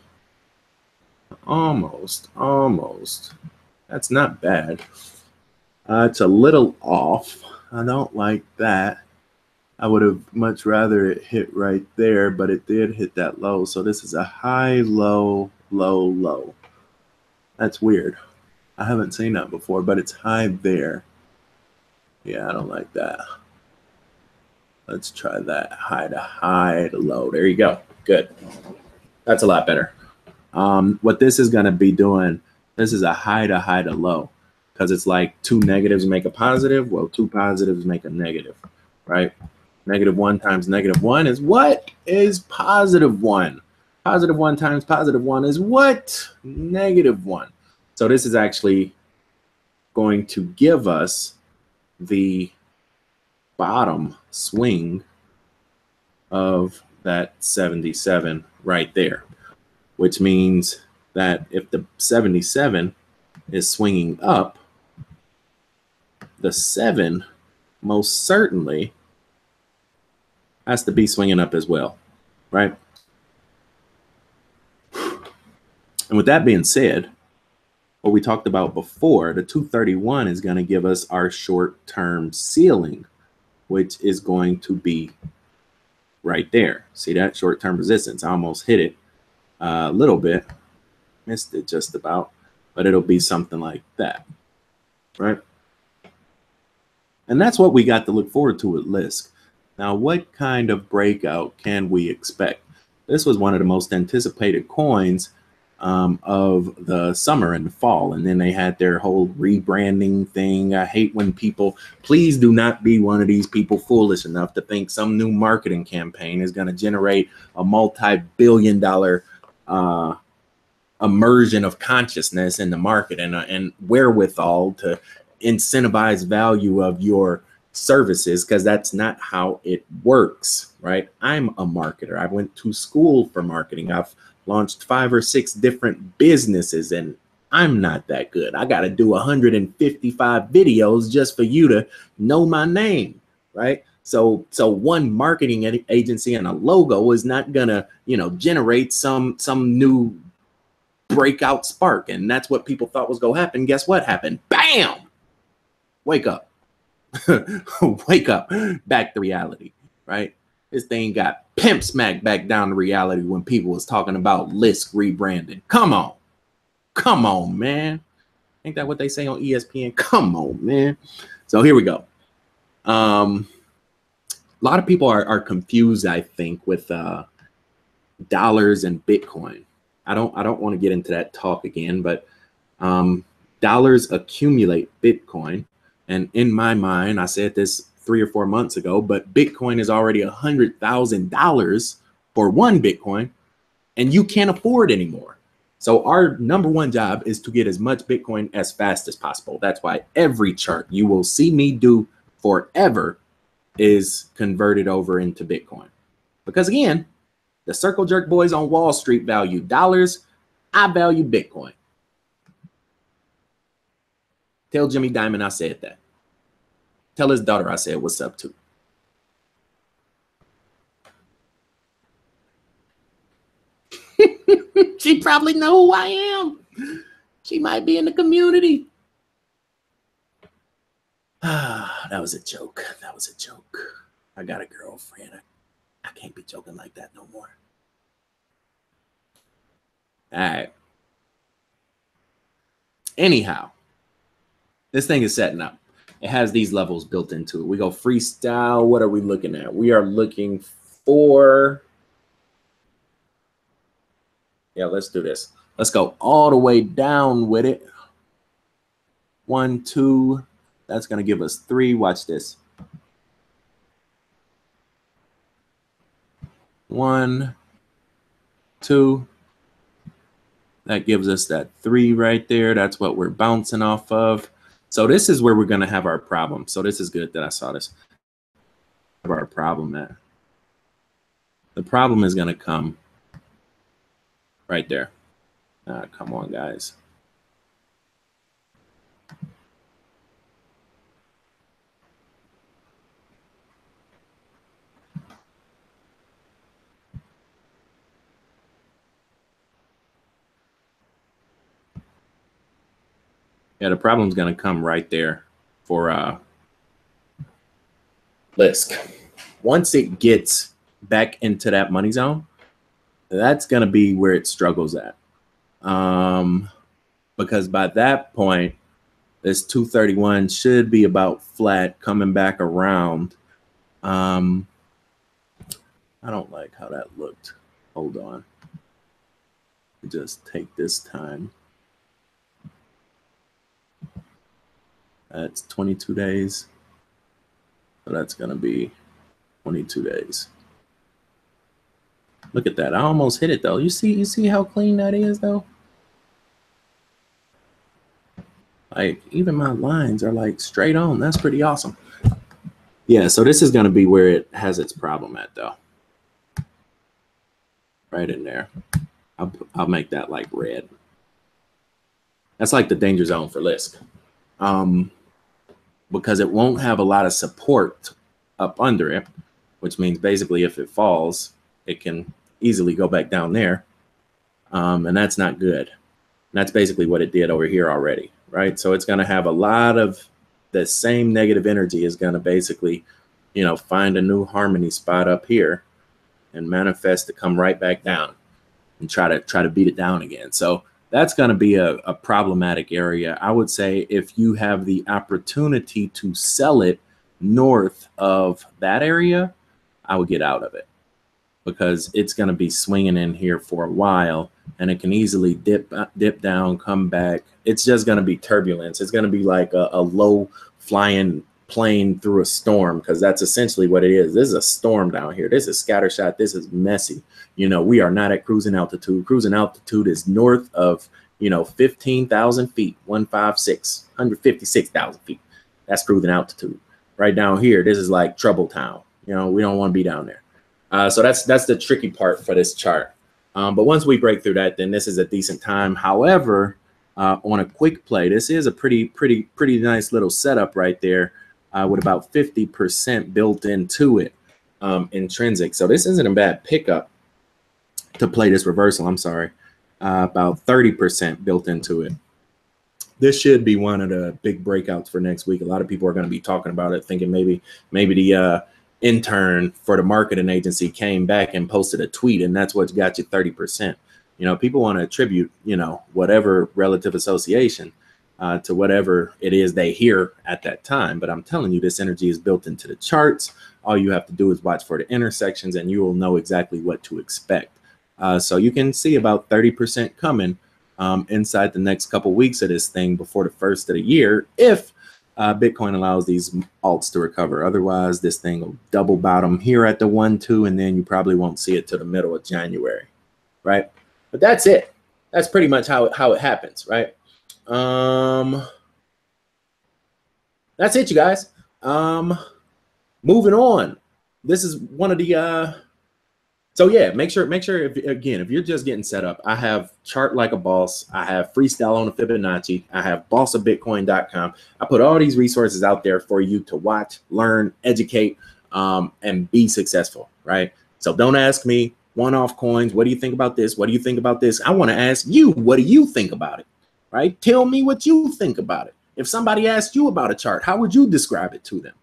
Almost. That's not bad. It's a little off. I don't like that. I would have much rather it hit right there, but it did hit that low. So this is a high, low, low, low. That's weird. I haven't seen that before, but it's high there. Yeah, I don't like that. Let's try that high to low. There you go. Good. That's a lot better. What this is going to be doing, this is a high to low, because it's like two negatives make a positive. Well, two positives make a negative, right? -1 times -1 is what? Is +1. +1 times +1 is what? -1. So this is actually going to give us the bottom swing of that 77 right there, which means that if the 77 is swinging up, the 7 most certainly has to be swinging up as well, right? And with that being said, what we talked about before, the 231 is going to give us our short-term ceiling, which is going to be right there. See that short-term resistance? I almost hit it a little bit, missed it just about, but it'll be something like that, right? And that's what we got to look forward to with Lisk. Now, what kind of breakout can we expect? This was one of the most anticipated coins of the summer and the fall. And then they had their whole rebranding thing. I hate when people, please do not be one of these people foolish enough to think some new marketing campaign is going to generate a multi-billion-dollar immersion of consciousness in the market and wherewithal to incentivize value of your services, because that's not how it works, right? I'm a marketer. I went to school for marketing. I've launched 5 or 6 different businesses, and I'm not that good. I got to do 155 videos just for you to know my name, right? So one marketing agency and a logo is not gonna, you know, generate some new breakout spark. And that's what people thought was gonna happen. Guess what happened? Bam! Wake up. Wake up. Back to reality, right? This thing got pimp smacked back down to reality when people was talking about Lisk rebranding. Come on, man. Ain't that what they say on ESPN? Come on, man. So here we go. A lot of people are confused, I think, with dollars and Bitcoin. I don't want to get into that talk again, but dollars accumulate Bitcoin. And in my mind, I said this 3 or 4 months ago, but Bitcoin is already $100,000 for one Bitcoin, and you can't afford anymore. So our number one job is to get as much Bitcoin as fast as possible. That's why every chart you will see me do forever is converted over into Bitcoin. Because again, the circle jerk boys on Wall Street value dollars. I value Bitcoin. Tell Jimmy Dimon I said that. Tell his daughter I said what's up too. She probably know who I am. She might be in the community. That was a joke. That was a joke. I got a girlfriend. I can't be joking like that no more. All right. Anyhow, this thing is setting up. It has these levels built into it. We go freestyle. What are we looking at? We are looking for... Yeah, let's do this. Let's go all the way down with it. 1, 2. That's going to give us 3. Watch this. 1, 2. That gives us that 3 right there. That's what we're bouncing off of. So this is where we're going to have our problem. So this is good that I saw this. Our problem at. The problem is going to come right there. Come on, guys. Yeah, the problem's going to come right there for Lisk. Once it gets back into that money zone, that's going to be where it struggles at. Because by that point, this 231 should be about flat coming back around. I don't like how that looked. Hold on. Just take this time. That's 22 days. So that's going to be 22 days. Look at that. I almost hit it though. You see how clean that is though? Like even my lines are like straight on. That's pretty awesome. Yeah, so this is going to be where it has its problem at though. Right in there. I'll make that like red. That's like the danger zone for Lisk. Because it won't have a lot of support up under it, which means basically if it falls, it can easily go back down there. And that's not good. And that's basically what it did over here already, right? So it's going to have a lot of the same negative energy is going to basically, you know, find a new harmony spot up here and manifest to come right back down and try to beat it down again. So that's going to be a problematic area. I would say if you have the opportunity to sell it north of that area, I would get out of it because it's going to be swinging in here for a while and it can easily dip down, come back. It's just going to be turbulence. It's going to be like a low flying plane through a storm because that's essentially what it is. This is a storm down here. This is scattershot. This is messy. You know, we are not at cruising altitude. Cruising altitude is north of, you know, 15,000 feet, 156,000 feet. That's cruising altitude. Right down here, this is like trouble town. You know, we don't want to be down there. So that's the tricky part for this chart. But once we break through that, then this is a decent time. However, on a quick play, this is a pretty nice little setup right there with about 50% built into it, intrinsic. So this isn't a bad pickup to play this reversal. I'm sorry, about 30% built into it. This should be one of the big breakouts for next week. A lot of people are going to be talking about it, thinking maybe the intern for the marketing agency came back and posted a tweet, and that's what got you 30%. You know, people want to attribute, you know, whatever relative association to whatever it is they hear at that time. But I'm telling you, this energy is built into the charts. All you have to do is watch for the intersections and you will know exactly what to expect. So you can see about 30% coming inside the next couple weeks of this thing before the first of the year, if Bitcoin allows these alts to recover. Otherwise, this thing will double bottom here at the 1-2, and then you probably won't see it till the middle of January, right? But that's it. That's pretty much how it happens, right? That's it, you guys. Moving on. This is one of the so yeah, make sure if you're just getting set up, I have Chart Like a Boss, I have Freestyle on the Fibonacci, I have bossofbitcoin.com. I put all these resources out there for you to watch, learn, educate, and be successful, right? So don't ask me one-off coins, what do you think about this? What do you think about this? I want to ask you, what do you think about it? Right? Tell me what you think about it. If somebody asked you about a chart, how would you describe it to them?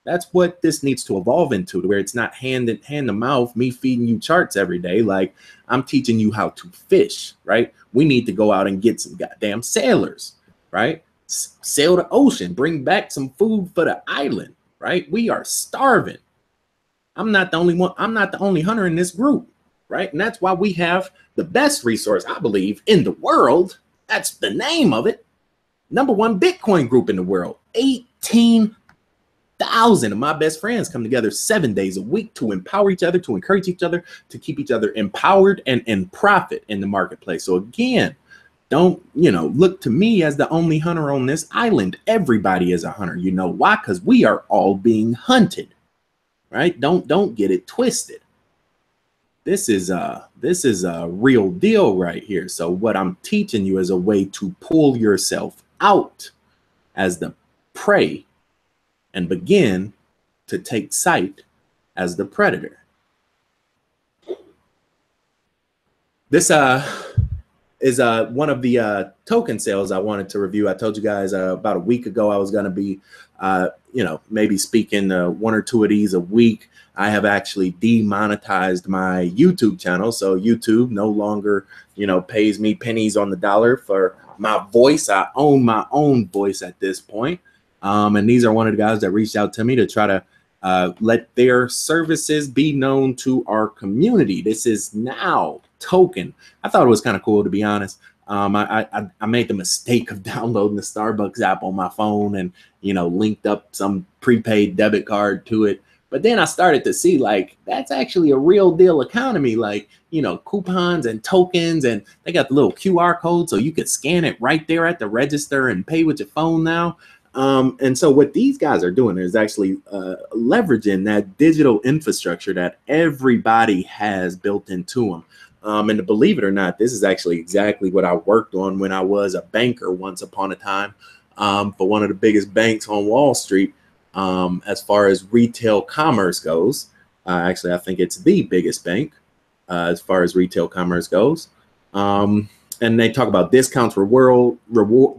That's what this needs to evolve into, to where it's not hand to mouth, me feeding you charts every day. Like, I'm teaching you how to fish, right? We need to go out and get some goddamn sailors, right? Sail the ocean, bring back some food for the island, right? We are starving. I'm not the only one. I'm not the only hunter in this group, right? And that's why we have the best resource, I believe, in the world. That's the name of it. #1 Bitcoin group in the world. 18,000 of my best friends come together 7 days a week to empower each other, to encourage each other, to keep each other empowered and in profit in the marketplace. So again, don't, you know, look to me as the only hunter on this island. Everybody is a hunter. You know why? Because we are all being hunted, right? Don't get it twisted. This is a real deal right here. So what I'm teaching you is a way to pull yourself out as the prey and begin to take sight as the predator. This is one of the token sales I wanted to review. I told you guys about a week ago I was going to be, you know, maybe speaking 1 or 2 of these a week. I have actually demonetized my YouTube channel, so YouTube no longer, you know, pays me pennies on the dollar for my voice. I own my own voice at this point. And these are one of the guys that reached out to me to try to let their services be known to our community. This is now token. I thought it was kind of cool, to be honest. I made the mistake of downloading the Starbucks app on my phone and, you know, linked up some prepaid debit card to it. But then I started to see, like, that's actually a real deal economy, like, you know, coupons and tokens, and they got the little QR code so you could scan it right there at the register and pay with your phone now. And so what these guys are doing is actually leveraging that digital infrastructure that everybody has built into them. And to believe it or not, this is actually exactly what I worked on when I was a banker once upon a time for one of the biggest banks on Wall Street as far as retail commerce goes. Actually, I think it's the biggest bank as far as retail commerce goes. And they talk about discounts,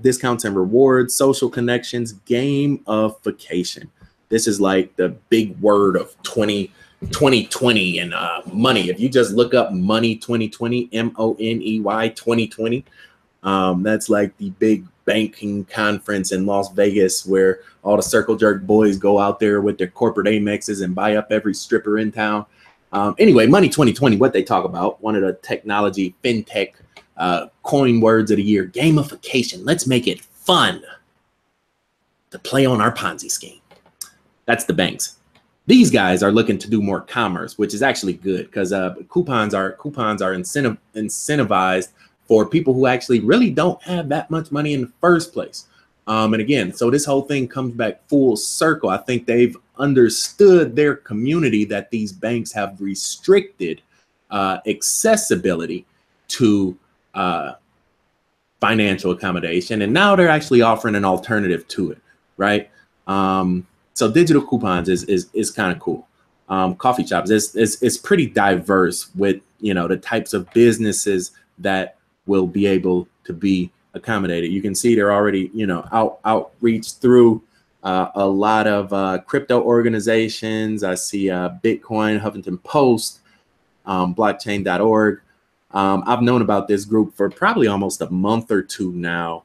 discounts and rewards, social connections, gamification. This is like the big word of 2020 and money. If you just look up money 2020, MONEY 2020, that's like the big banking conference in Las Vegas where all the circle jerk boys go out there with their corporate Amexes and buy up every stripper in town. Anyway, money 2020, what they talk about, one of the technology, fintech, coin words of the year, gamification. Let's make it fun to play on our Ponzi scheme. That's the banks. These guys are looking to do more commerce, which is actually good because coupons are incentivized for people who actually really don't have that much money in the first place. And again, so this whole thing comes back full circle. I think they've understood their community that these banks have restricted accessibility to financial accommodation, and now they're actually offering an alternative to it, right? So digital coupons is kind of cool. Coffee shops is pretty diverse with, you know, the types of businesses that will be able to be accommodated. You can see they're already, you know, outreach through a lot of crypto organizations. I see Bitcoin, Huffington Post, blockchain.org. I've known about this group for probably almost a month or two now.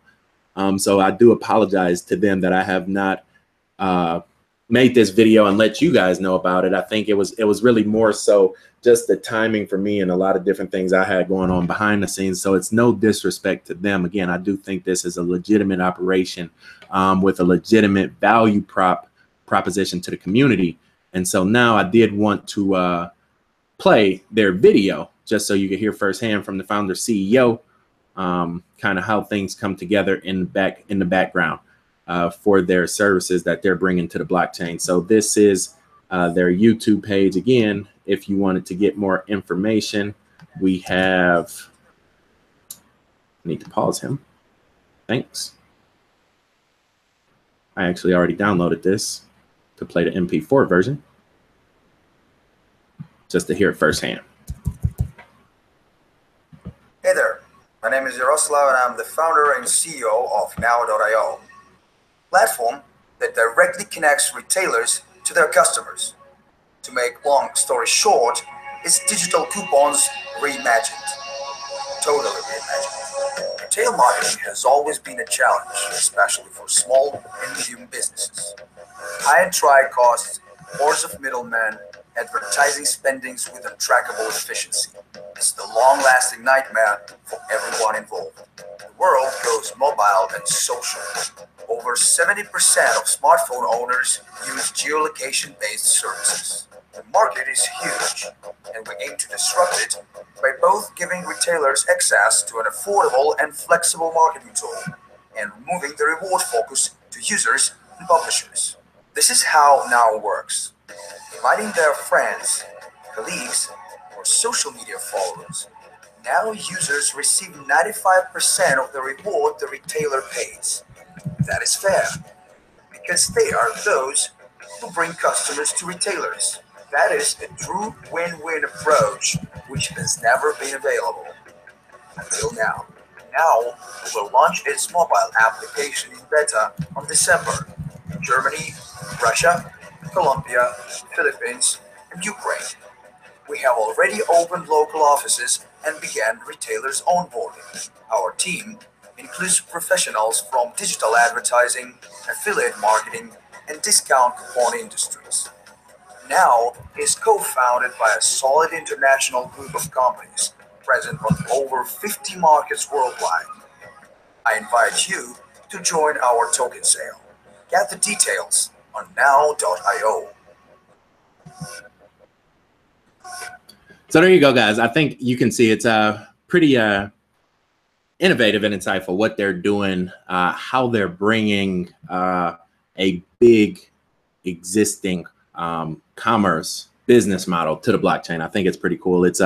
So I do apologize to them that I have not made this video and let you guys know about it. I think it was really more so just the timing for me and a lot of different things I had going on behind the scenes. So it's no disrespect to them. Again, I do think this is a legitimate operation with a legitimate value proposition to the community. And so now I did want to play their video just so you could hear firsthand from the founder CEO kind of how things come together in the background for their services that they're bringing to the blockchain. So this is their YouTube page. Again, if you wanted to get more information, we have, I need to pause him. Thanks. I actually already downloaded this to play the MP4 version, just to hear it firsthand. Hey there, my name is Yaroslav and I'm the founder and CEO of Now.io, a platform that directly connects retailers to their customers. To make long story short, it's digital coupons reimagined, totally reimagined. Retail marketing has always been a challenge, especially for small and medium businesses. High try costs, hordes of middlemen, advertising spendings with untrackable efficiency. It's the long-lasting nightmare for everyone involved. The world goes mobile and social. Over 70% of smartphone owners use geolocation-based services. The market is huge, and we aim to disrupt it by both giving retailers access to an affordable and flexible marketing tool and removing the reward focus to users and publishers. This is how Now works. Inviting their friends, colleagues, or social media followers, Now users receive 95% of the reward the retailer pays. That is fair, because they are those who bring customers to retailers. That is a true win-win approach, which has never been available until now. Now will launch its mobile application in beta on December in Germany, Russia, Colombia, Philippines, and Ukraine. We have already opened local offices and began retailers onboarding. Our team includes professionals from digital advertising, affiliate marketing, and discount coupon industries. Now is co-founded by a solid international group of companies present on over 50 markets worldwide. I invite you to join our token sale. Get the details on now.io. So there you go, guys. I think you can see it's pretty innovative and insightful what they're doing, how they're bringing a big existing commerce business model to the blockchain. I think it's pretty cool. It's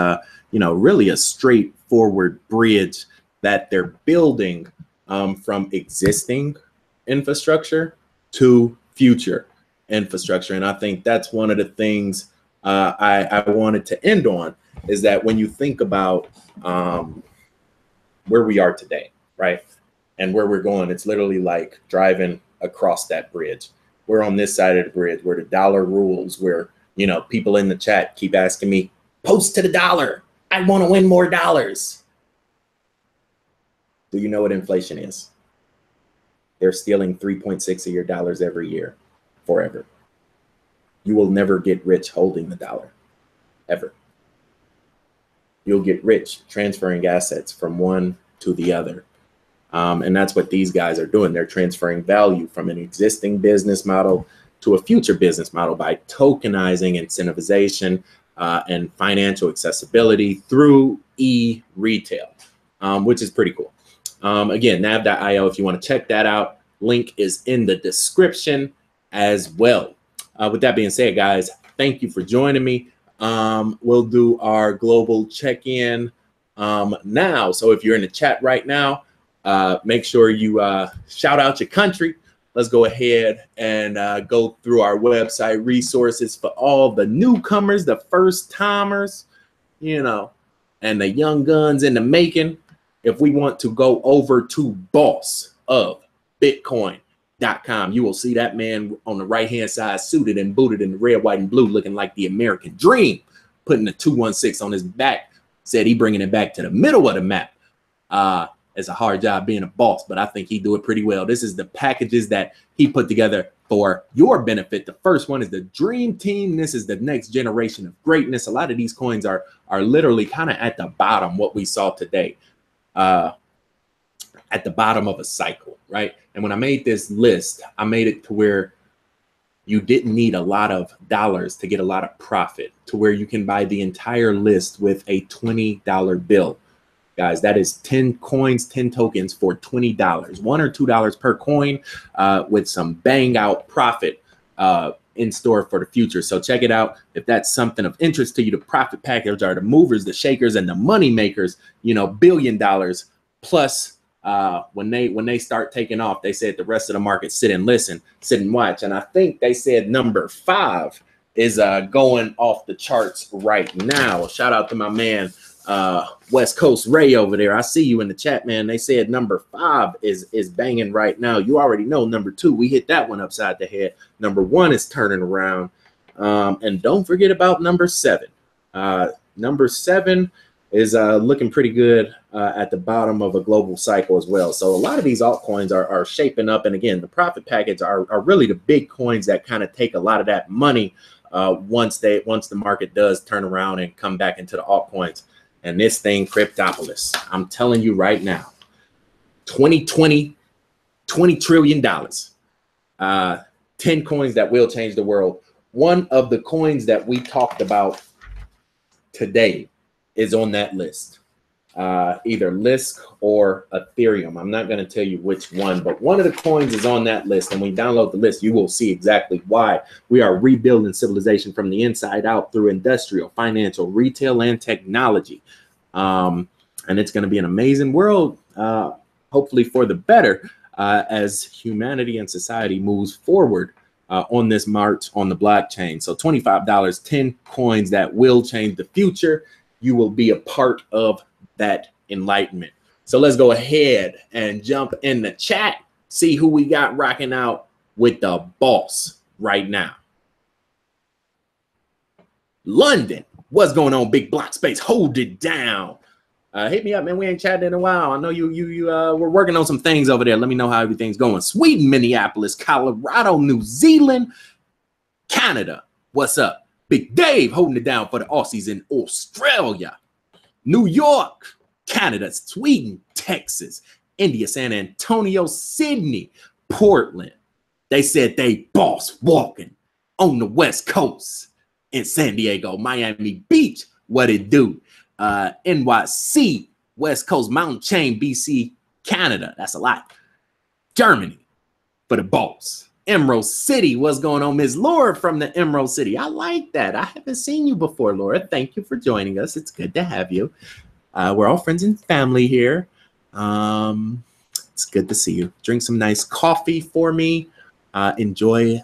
really a straightforward bridge that they're building from existing infrastructure to future infrastructure. And I think that's one of the things I wanted to end on, is that when you think about where we are today, right, and where we're going, it's literally like driving across that bridge. We're on this side of the bridge where the dollar rules, where, people in the chat keep asking me, post to the dollar. I want to win more dollars. Do you know what inflation is? They're stealing 3.6 of your dollars every year, forever. You will never get rich holding the dollar, ever. You'll get rich transferring assets from one to the other. And that's what these guys are doing. They're transferring value from an existing business model to a future business model by tokenizing incentivization and financial accessibility through e-retail, which is pretty cool. Again, nav.io, if you want to check that out, link is in the description as well. With that being said, guys, thank you for joining me. We'll do our global check-in now. So if you're in the chat right now, make sure you shout out your country. Let's go ahead and go through our website resources for all the newcomers, the first timers, and the young guns in the making. If we want to go over to Boss of Bitcoin, Bitfinex.com. You will see that man on the right-hand side, suited and booted in the red, white, and blue, looking like the American dream, putting the 216 on his back. Said he bringing it back to the middle of the map. It's a hard job being a boss, but I think he do it pretty well. This is the packages that he put together for your benefit. The first one is the Dream Team. This is the next generation of greatness. A lot of these coins are literally kind of at the bottom, what we saw today, at the bottom of a cycle, right? And when I made this list, I made it to where you didn't need a lot of dollars to get a lot of profit, to where you can buy the entire list with a $20 bill. Guys, that is 10 coins, 10 tokens for $20, $1 or $2 per coin, with some bang out profit in store for the future. So check it out. If that's something of interest to you, the profit package are the movers, the shakers, and the money makers, you know, $1 billion plus. When they start taking off, they said the rest of the market sit and listen, sit and watch. And I think they said number 5 is going off the charts right now. Shout out to my man, West Coast Ray over there. I see you in the chat, man. They said number 5 is banging right now. You already know number 2. We hit that one upside the head. Number 1 is turning around. And don't forget about number 7. Number 7 is looking pretty good at the bottom of a global cycle as well. So a lot of these altcoins are shaping up. And again, the profit package are really the big coins that kind of take a lot of that money once the market does turn around and come back into the altcoins. And this thing, Cryptopolis, I'm telling you right now, 2020, $20 trillion, 10 coins that will change the world. One of the coins that we talked about today is on that list, either Lisk or Ethereum. I'm not going to tell you which one, but one of the coins is on that list. And when you download the list, you will see exactly why we are rebuilding civilization from the inside out through industrial, financial, retail, and technology. And it's going to be an amazing world, hopefully for the better, as humanity and society moves forward on this march on the blockchain. So $25, 10 coins that will change the future. You will be a part of that enlightenment. So let's go ahead and jump in the chat, see who we got rocking out with the boss right now. London, what's going on, big block space? Hold it down. Hit me up, man. We ain't chatted in a while. I know you we're working on some things over there. Let me know how everything's going. Sweden, Minneapolis, Colorado, New Zealand, Canada. What's up? Big Dave holding it down for the Aussies in Australia, New York, Canada, Sweden, Texas, India, San Antonio, Sydney, Portland. They said they boss walking on the West Coast in San Diego, Miami Beach. What it do? NYC, West Coast, Mountain Chain, BC, Canada. That's a lot. Germany for the boss. Emerald City, what's going on? Ms. Laura from the Emerald City. I like that. I haven't seen you before, Laura. Thank you for joining us. It's good to have you. We're all friends and family here. It's good to see you. Drink some nice coffee for me. Enjoy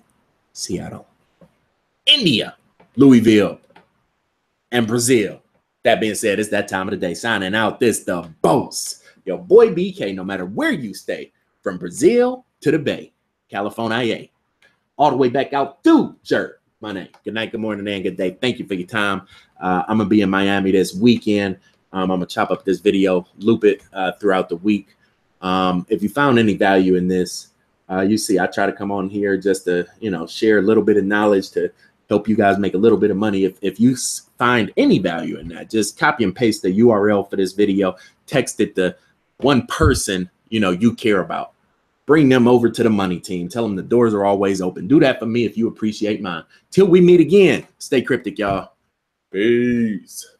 Seattle, India, Louisville, and Brazil. That being said, it's that time of the day. Signing out, this the boss. Your boy BK, no matter where you stay, from Brazil to the Bay, California, all the way back out through Jerk. My name. Good night, good morning, and good day. Thank you for your time. I'm going to be in Miami this weekend. I'm going to chop up this video, loop it throughout the week. If you found any value in this, you see, I try to come on here just to, share a little bit of knowledge to help you guys make a little bit of money. If you find any value in that, just copy and paste the URL for this video, text it to one person, you care about. Bring them over to the money team. Tell them the doors are always open. Do that for me if you appreciate mine. Till we meet again, stay cryptic, y'all. Peace.